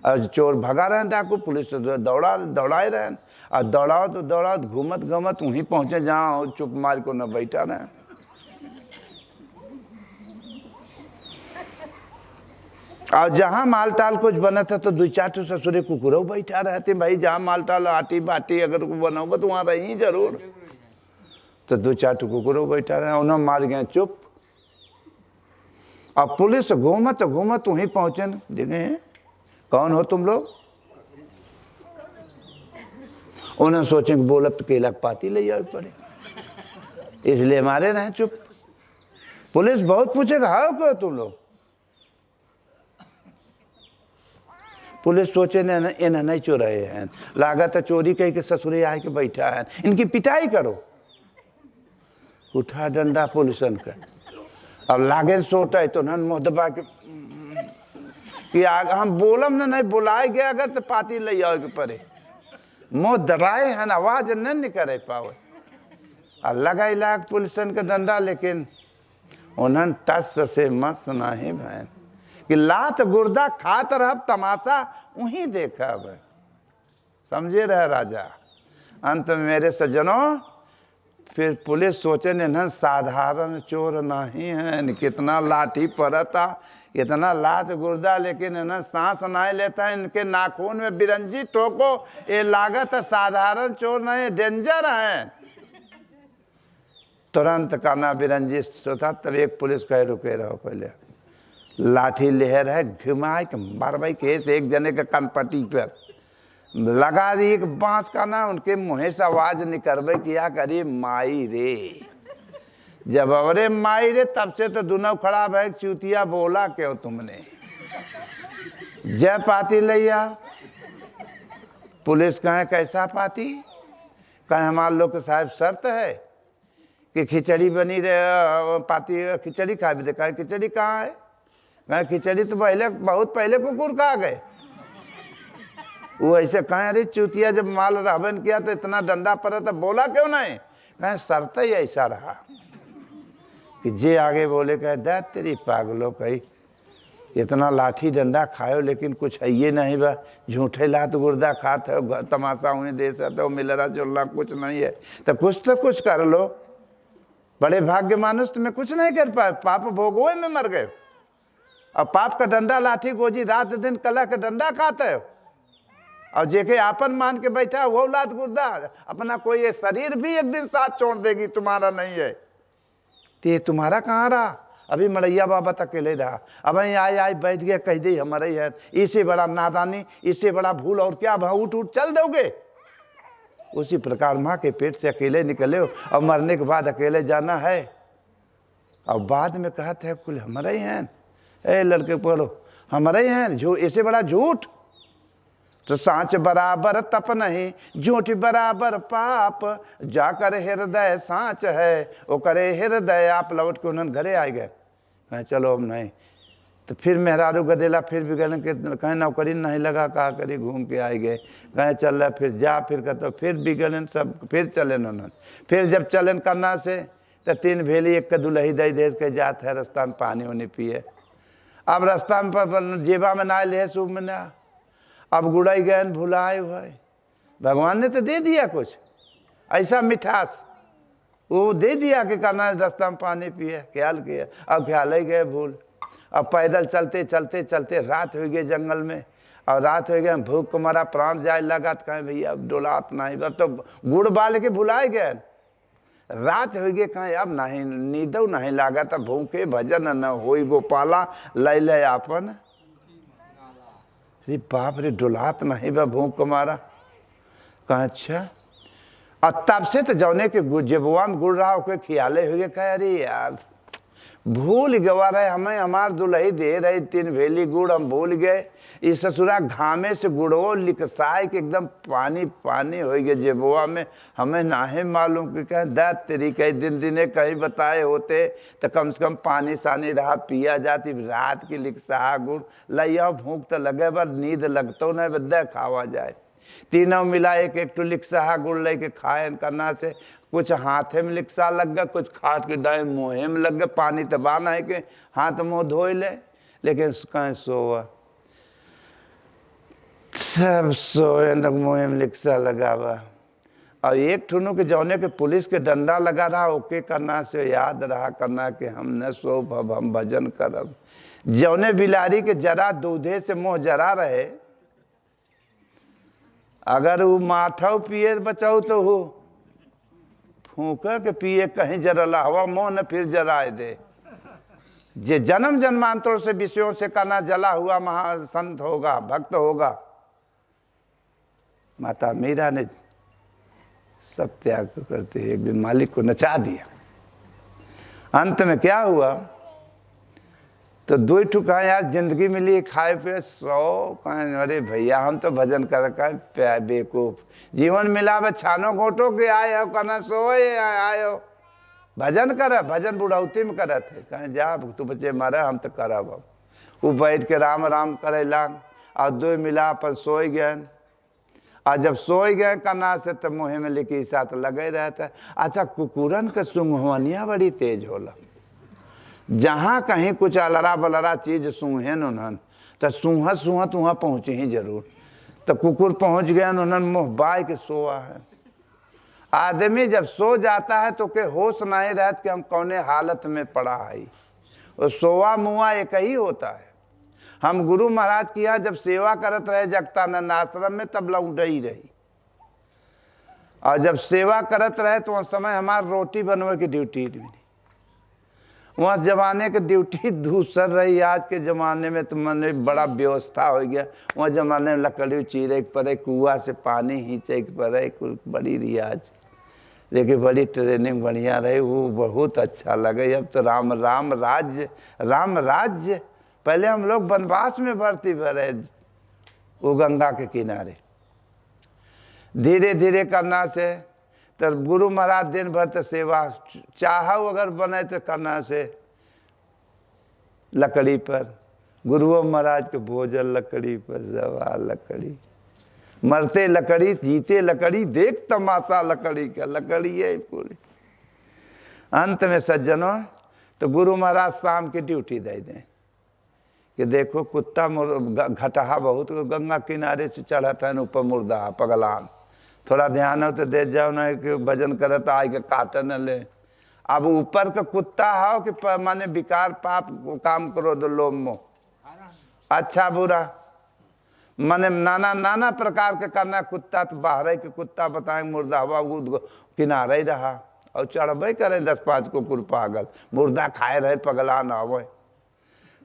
और चोर भगा रहे हैं डाकू, पुलिस दौड़ाए रहे हैं, और दौड़ाओ घूमत घूमत वहीं पहुँचे जहाँ चुप मार को न बैठा रहे। और जहाँ मालटाल कुछ बना था तो 2-4 ससुरे कुकुरों बैठा रहते भाई, जहाँ मालटाल आटी बाटी अगर बनाओगे तो वहाँ रही जरूर। तो 2-4 कुकुरों बैठा रहे, उन्होंने मार गए चुप। अब पुलिस घूमत घूमत वहीं पहुंचे न, देखे कौन हो तुम लोग। उन्हें सोचे कि बोलब तो केला पाती ले जाओ पड़े, इसलिए मारे रहे चुप। पुलिस बहुत पूछेगा हाँ क्यों तुम लोग। पुलिस सोचे ने इन्हें नहीं चोराए हैं, लागत है चोरी कह के ससुरे आए के बैठा है, इनकी पिटाई करो। उठा डंडा पुलिसन का, अब लागे सोटा है तो नन मुँह दबा के कि हम बोलम ना नहीं बुलाए गया अगर तो पाती ले आओ के परे, मुँह दबाए हैं आवाज न निकल पावे। और लगाई लाग पुलिसन का डंडा, लेकिन उन्हन टस से मस नहीं भैन कि लात गुर्दा खात रह तमाशा वहीं देखा अब। समझे रहे राजा। अंत में मेरे सज्जनों फिर पुलिस सोचे न साधारण चोर नहीं है, कितना लाठी पड़ता, इतना लात गुर्दा, लेकिन न सांस नहीं लेता है, इनके नाखून में बिरंजी ठोको, ये लागत साधारण चोर नहीं डेंजर है। तुरंत काना बिरंजी सोचा, तब एक पुलिस कहे रुके रहो, पहले लाठी लहर है घुमाए के मारवाई केस एक जने के कनपट्टी पर लगा दी एक बांस का ना, उनके मुँह से आवाज निकलबे किया करी माई रे। जब अवरे माई रे तब से तो दोनों खड़ा भाई चूतिया बोला क्यों तुमने। जय पाती लैया। पुलिस कहे कैसा पाती, कहे हमारे लोग के साहब शर्त है कि खिचड़ी बनी रहे, पाती खिचड़ी खा भी दे। कहे खिचड़ी कहाँ है, कहे खिचड़ी तो पहले बहुत पहले कुकुर खा गए। वो ऐसे कहे अरे चूतिया जब माल रावण किया तो इतना डंडा पड़ा था, बोला क्यों नहीं। कहे शर्त ही ऐसा रहा कि जे आगे बोले कहे दे तेरी पागलों कही इतना लाठी डंडा खाओ लेकिन कुछ है ये नहीं बा, झूठे लात गुर्दा खाते हो, तमाशा हुए दे सकते हो, मिलरा जुलना कुछ नहीं है तो कुछ कर लो। बड़े भाग्य मानुष तुम्हें कुछ नहीं कर पाए, पाप भोगोए में मर गए। अब पाप का डंडा लाठी गोजी रात दिन कला का डंडा खाते हो, और जेके आपन मान के बैठा वो लात गुर्दा अपना कोई ये शरीर भी एक दिन साथ छोड़ देगी, तुम्हारा नहीं है। ते तुम्हारा कहाँ रहा, अभी मड़ैया बाबा तक अकेले रहा, अब आई बैठ गया कह दे हमारे है। इससे बड़ा नादानी, इससे बड़ा भूल और क्या, उठ चल दोगे। उसी प्रकार माँ के पेट से अकेले निकले हो और मरने के बाद अकेले जाना है। और बाद में कहते हैं कुल हमारे ही हैं, ए लड़के पढ़ो हमारे ही हैं। जो ऐसे बड़ा झूठ, तो सांच बराबर तप नहीं, झूठ बराबर पाप, जाकर हृदय सांच है वो करे हृदय आप। लौट के उन्होंने घरे आ गए, कहें चलो अब नहीं। तो फिर मेहरारू गदेला फिर बिगड़ के कहें नौकरी नहीं लगा, कहा करी घूम के आए गए, कहें चल रहा फिर जा, फिर कहते फिर बिगड़न सब, फिर चलन उन्होंने। फिर जब चलन करना से तो 3 भेली एक का दुलही दई दे के जात है, रास्ता में पानी उनी पिए। अब रास्ता में जेबा में ना ले सूब में ना, अब गुड़ाई गए भुलाए हुए। भगवान ने तो दे दिया कुछ ऐसा मिठास, वो दे दिया कि करना रास्ता में पानी पिए, ख्याल किया, अब ख्याल ही गए भूल। अब पैदल चलते चलते चलते रात हो गई जंगल में, और रात हो गए भूख को मारा प्राण जाए लगा, तो कहें भैया अब डोलात नहीं, अब तो गुड़ बाल के भुलाए गए। रात हो गए कहें अब नहीं नींदो नहीं लागा, तो भूखे भजन न होई गोपाला ले ले आपन। बाप रे डोलात नहीं बा भूख को मारा। कहा अच्छा। और तब से तो जौने के जेबुआ में गुड़ रहा होके खियाले हुए, कहे अरे यार भूल गवा रहे हमें, हमार दुल्ही दे रही 3 भेली गुड़, हम भूल गए। इस ससुरा घामे से गुड़ो लिकसाए के एकदम पानी पानी हो गए जेबुआ में। हमें नाहे मालूम कि कहें दैत तेरी कई दिन दिने कहीं बताए होते तो कम से कम पानी सानी रहा पिया जाती। रात की लिकसा गुड़ लैया भूख तो लगे पर नींद लगतो नहीं बदे खावा जाए। तीनों मिला एक लिकसा गुड़ लेके खाए करना से कुछ हाथे में लिकसा लग गया, कुछ खाट के दाएं मुँहे में लग गया। पानी तो बाना है कि हाथ मुँह धोई ले, लेकिन कहीं सोवा सब सोए न मुँहे में लिकसा लगा हुआ। और एक ठुनू के जौने के पुलिस के डंडा लगा रहा ओके करना से याद रहा करना कि हम न सो अब हम भजन करब। जौने बिलारी के जरा दूधे से मुँह जरा रहे, अगर वो माठौ पिए बचाऊ तो हो फूक के पिए कहीं जरला हवा मोह न फिर जराए दे। जे जन्म जन्मांतरों से विषयों से करना जला हुआ महासंत होगा, भक्त होगा। माता मीरा ने सब त्याग करते एक दिन मालिक को नचा दिया। अंत में क्या हुआ तो 2 ठुका यार जिंदगी मिली खाए पे 100 कहें अरे भैया हम तो भजन कर कहें बेवकूफ जीवन मिला बे छानो घोटो के आए हो करना सोए आए हो भजन कर। भजन बुढ़ौती में करे थे कहें जा तू बच्चे मारे हम तो करब। वो बैठ के राम राम करे लाग और 2 मिला अपन सोए गए। और जब सोए गए करना से तो मुँह में लिखी साथ लगे रहता। अच्छा कुकुरन के सुंघवनिया बड़ी तेज होला, जहाँ कहीं कुछ अलरा बलरा चीज सूंघेन उन्हन तो सूंघत सूंघत वहाँ पहुँचे ही जरूर। तो कुकुर पहुँच गए उन्हन मुँह बाय के सोआ है। आदमी जब सो जाता है तो के होश नहीं रहत कि हम कौने हालत में पड़ा है। वो सोवा मुआ एक ही होता है। हम गुरु महाराज की यहाँ जब सेवा करत रहे जगतानंद आश्रम में तब लौटई रही। और जब सेवा करत रहे तो उस समय हमार रोटी बनवे की ड्यूटी रही। वहाँ जमाने की ड्यूटी दूसर रही। आज के ज़माने में तो मैंने बड़ा व्यवस्था हो गया। वहाँ ज़माने में लकड़ी चीरे के पड़े, कुआ से पानी खींचे के पड़े, कुल बड़ी रियाज, लेकिन बड़ी ट्रेनिंग बढ़िया रही। वो बहुत अच्छा लगे। अब तो राम राज्य पहले हम लोग वनवास में भर्ती भरे वो गंगा के किनारे। धीरे धीरे करना से तो गुरु महाराज दिन भर तो सेवा चाहो अगर बने तो करना से लकड़ी पर। गुरु महाराज के भोजन लकड़ी पर, सवाल लकड़ी, मरते लकड़ी जीते लकड़ी, देख तमाशा लकड़ी का, लकड़ी है पूरी। अंत में सज्जनों तो गुरु महाराज शाम की ड्यूटी दे दें कि देखो कुत्ता घटहा बहुत गंगा किनारे से चढ़ा था ऊपर मुर्दा पगलान, थोड़ा ध्यान हो तो दे जाओ ना कि भजन करे तो आए के काट न ले। अब ऊपर का कुत्ता हो कि माने विकार पाप काम करो दो लोम मोह अच्छा बुरा माने नाना नाना प्रकार के करना। कुत्ता तो बाहर के कुत्ता बताए मुर्दा हवा किनारे ही रहा और चढ़बे करे 10-5 कुकुर पागल मुर्दा खाए रहे पगला न आवे।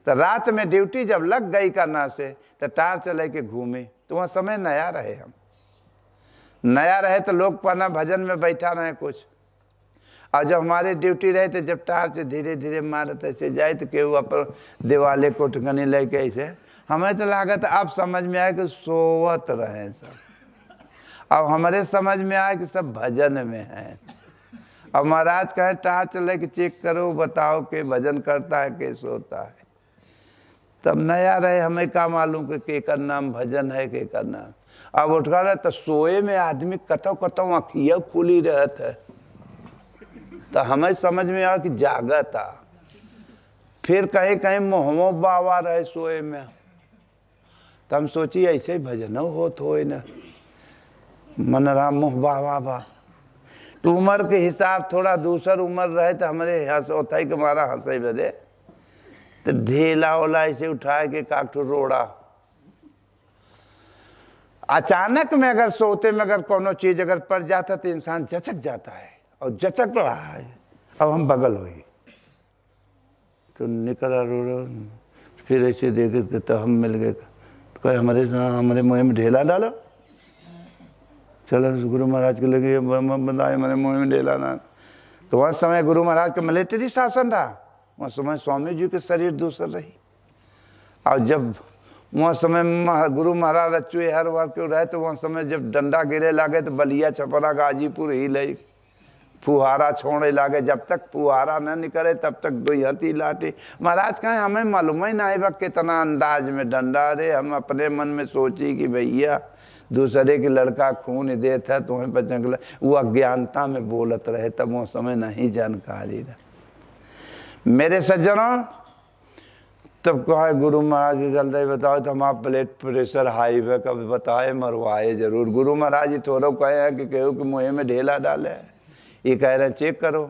तो रात में ड्यूटी जब लग गई करना से तो टार्च लेके घूमे तो वहाँ समय नया रहे। हम नया रहे तो लोग पना भजन में बैठा रहे कुछ। और जब हमारी ड्यूटी रहे तो जब टार्च धीरे धीरे मारत ऐसे जाए तो केहू अपन दिवाले कोठगनी लेके ऐसे हमें तो लागत अब समझ में आए कि सोवत रहे सब। अब हमारे समझ में आए कि सब भजन में है। अब महाराज कहे टार्च लेके चेक करो बताओ कि भजन करता है कि सोता है। तब नया रहे हमें क्या मालूम कि केकर नाम भजन है केकर नाम। अब उठा रहे तो सोए में आदमी कतौ कतौ आँखिया खुली रहत है तो हमें समझ में आया कि जागत आ। फिर कहीं कहीं मोहमो बावा रहे सोए में तो हम सोची ऐसे ही भजन होत हो न मन राम मोह बावा बा। तो उम्र के हिसाब थोड़ा दूसर उम्र रहे तो हमारे हंस ओथाई के मारा हंसे बदे तो ढेला ओला ऐसे उठाए के काठू रोड़ा। अचानक में अगर सोते में अगर कोनो चीज अगर पड़ जाता तो इंसान जचक जाता है और जचक रहा है। अब हम बगल हुई तो निकला रो फिर ऐसे देखे तो हम मिल गए तो कहे हमारे मुँह में ढेला डालो। चलो गुरु महाराज के लगे बताए मेरे मुँह में ढेला ना। तो वह समय गुरु महाराज का मिलिट्री शासन रहा वहाँ समय स्वामी जी के शरीर दूसर रही। और जब वहाँ समय गुरु महाराज रचुए हर बार क्यों रहे, तो वहाँ समय जब डंडा गिरे लागे तो बलिया छपरा गाजीपुर ही लई फुहारा छोड़े लागे। जब तक फुहारा न निकले तब तक दो हथी लाठी। महाराज कहें हमें मालूम ही ना है कितना अंदाज में डंडा रे। हम अपने मन में सोची कि भैया दूसरे के लड़का खून देता है तुम्हें पर जंगल, वो अज्ञानता में बोलत रहे, तब वो समय नहीं जानकारी रहा। मेरे सज्जनों, तब कहा गुरु महाराज जी जल्दी बताओ तो हमारा ब्लड प्रेशर हाई है, कभी बताए मरवाए जरूर। गुरु महाराज जी थोड़ा कहे हैं कि केहू के मुँह में ढेला डाले, ये कह रहे हैं चेक करो।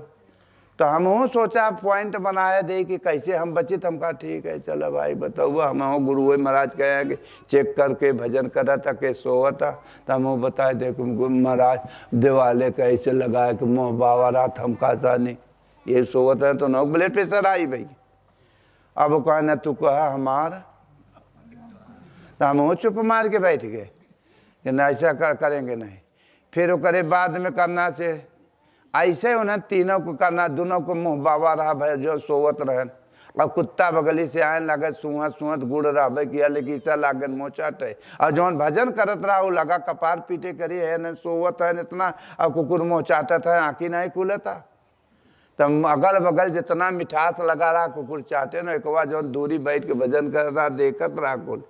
तो हम वो सोचा पॉइंट बनाया दे कि कैसे हम बचे। तो हम कहा ठीक है चलो भाई बताओ। हम हो गुरु महाराज कहे कि चेक करके भजन करा था के सोवा था। तो हम वो बताए देखो महाराज दिवाले कैसे लगाए कि मुँह बाबा रात हम कहा नहीं ये सोवत है तो न ब्लड प्रेशर आई भाई। अब वो कहा ना तू कहा हमारा, तो हम वो चुप मार के बैठ गए कि ना ऐसा करेंगे नहीं। फिर वो करे बाद में करना से ऐसे उन्हें तीनों को करना, दोनों को मुँह बाबा रहा भाई जो सोवत रहे। अब कुत्ता बगली से आए लगे सुहत सुहत गुड़ रहा भाई किया लेकिन ईसा लागन मोचाटे। और जौन भजन करत रहा वो लगा कपार पीटे करी है न सोवत है इतना। अब कुकुर मोचाटत है आँखी नहीं खुलता। तब अगल बगल जितना मिठास लगा रहा कुकुर चाटे न। एक बार जौन दूरी बैठ के भजन कर रहा देखत रहा कुल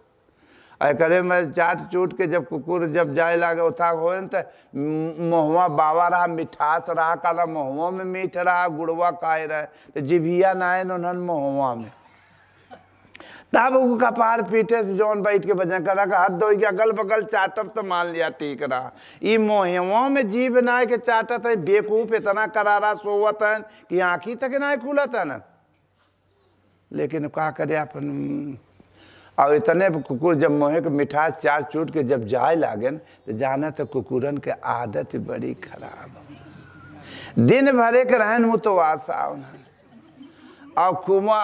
करे मैं चाट चूट के जब कुकुर जब जाए लागे उठा हो तो मोहवा बाबा रहा मिठास रहा काला मोहवा में मीठ रहा गुड़वा काए रहे तो जिभिया नाए उन्हन मोहवा में। तब वो कपार पीटे से जौन बैठ के भजन करा का हाथ धो के अगल बगल चाटब तो मान लिया ठीक रहा। ई मोहवा में जीभ नाए के चाटत है बेकूफ इतना करारा सोवत है कि आँखी तक नाए खुलत है न। लेकिन का करे अपन और इतने कुकुर जब मोहे के मिठास चार चूट के जब जाए लागन तो जाना तो कुकुरन के आदत बड़ी खराब। दिन भरे के रहन मुतवासा और कुमा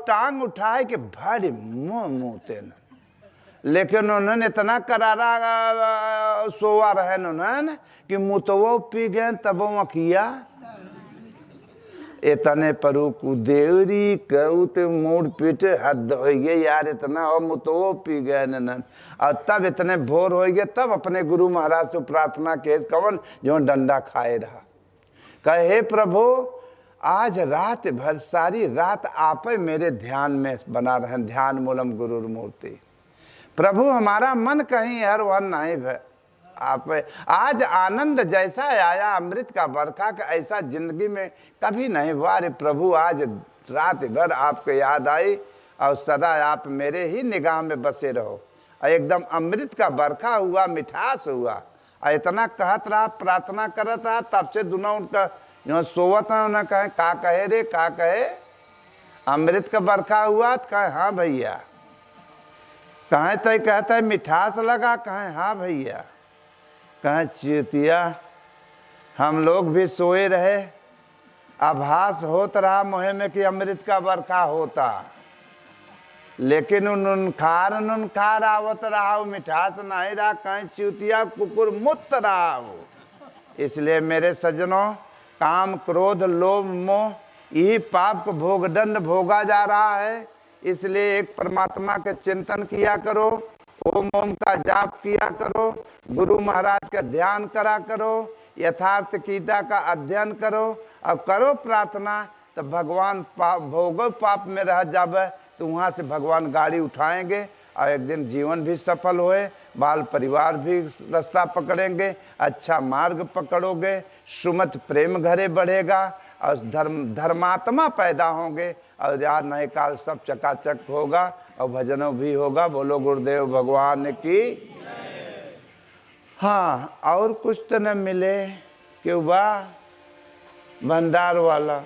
टांग उठाए के भारी मुँह मुँहते न। लेकिन उन्होंने इतना करारा सोवा रहन उन्होंने कि मुतवो पी गए तब मखिया इतने परू कुदेवरी कहूत मूड पीटे हद हो गए यार इतना और मुतवो पी गए न। और तब इतने भोर हो गए तब अपने गुरु महाराज से प्रार्थना के कवन जो डंडा खाए रहा। कहे हे प्रभु आज रात भर सारी रात आप मेरे ध्यान में बना रहे ध्यान मूलम गुरु मूर्ति। प्रभु हमारा मन कहीं हर वन नहीं है। आप आज आनंद जैसा आया अमृत का बरखा का ऐसा जिंदगी में कभी नहीं हुआ। अरे प्रभु आज रात भर आपको याद आई और सदा आप मेरे ही निगाह में बसे रहो। और एकदम अमृत का बरखा हुआ मिठास हुआ और इतना कहत रहा प्रार्थना करत रहा। तब से दोनों उनका जो सोवत है उन्हें कहे का कहे रे का कहे अमृत का बरखा हुआ तो कहे हाँ भैया। कहे तो कहता है मिठास लगा कहे हाँ भैया। कहें चेतिया हम लोग भी सोए रहे आभास होत रहा मोहे में कि अमृत का बरखा होता लेकिन नुनखार आवत रहा मिठास नहीं रहा। कहीं चूतिया कुकुर मुक्त रहा वो। इसलिए मेरे सज्जनों काम क्रोध लोभ मोह यही पाप को भोग दंड भोगा जा रहा है। इसलिए एक परमात्मा के चिंतन किया करो, ओम ओम का जाप किया करो, गुरु महाराज का ध्यान करा करो, यथार्थ गीता का अध्ययन करो और करो प्रार्थना। तो भगवान भोगो पाप में रह जावे तो वहाँ से भगवान गाड़ी उठाएंगे और एक दिन जीवन भी सफल होए, बाल परिवार भी रास्ता पकड़ेंगे, अच्छा मार्ग पकड़ोगे, सुमत प्रेम घरे बढ़ेगा और धर्मात्मा पैदा होंगे और यार नए काल सब चकाचक होगा और भजनों भी होगा। बोलो गुरुदेव भगवान की। हाँ और कुछ तो न मिले क्यों बा भंडार वाला।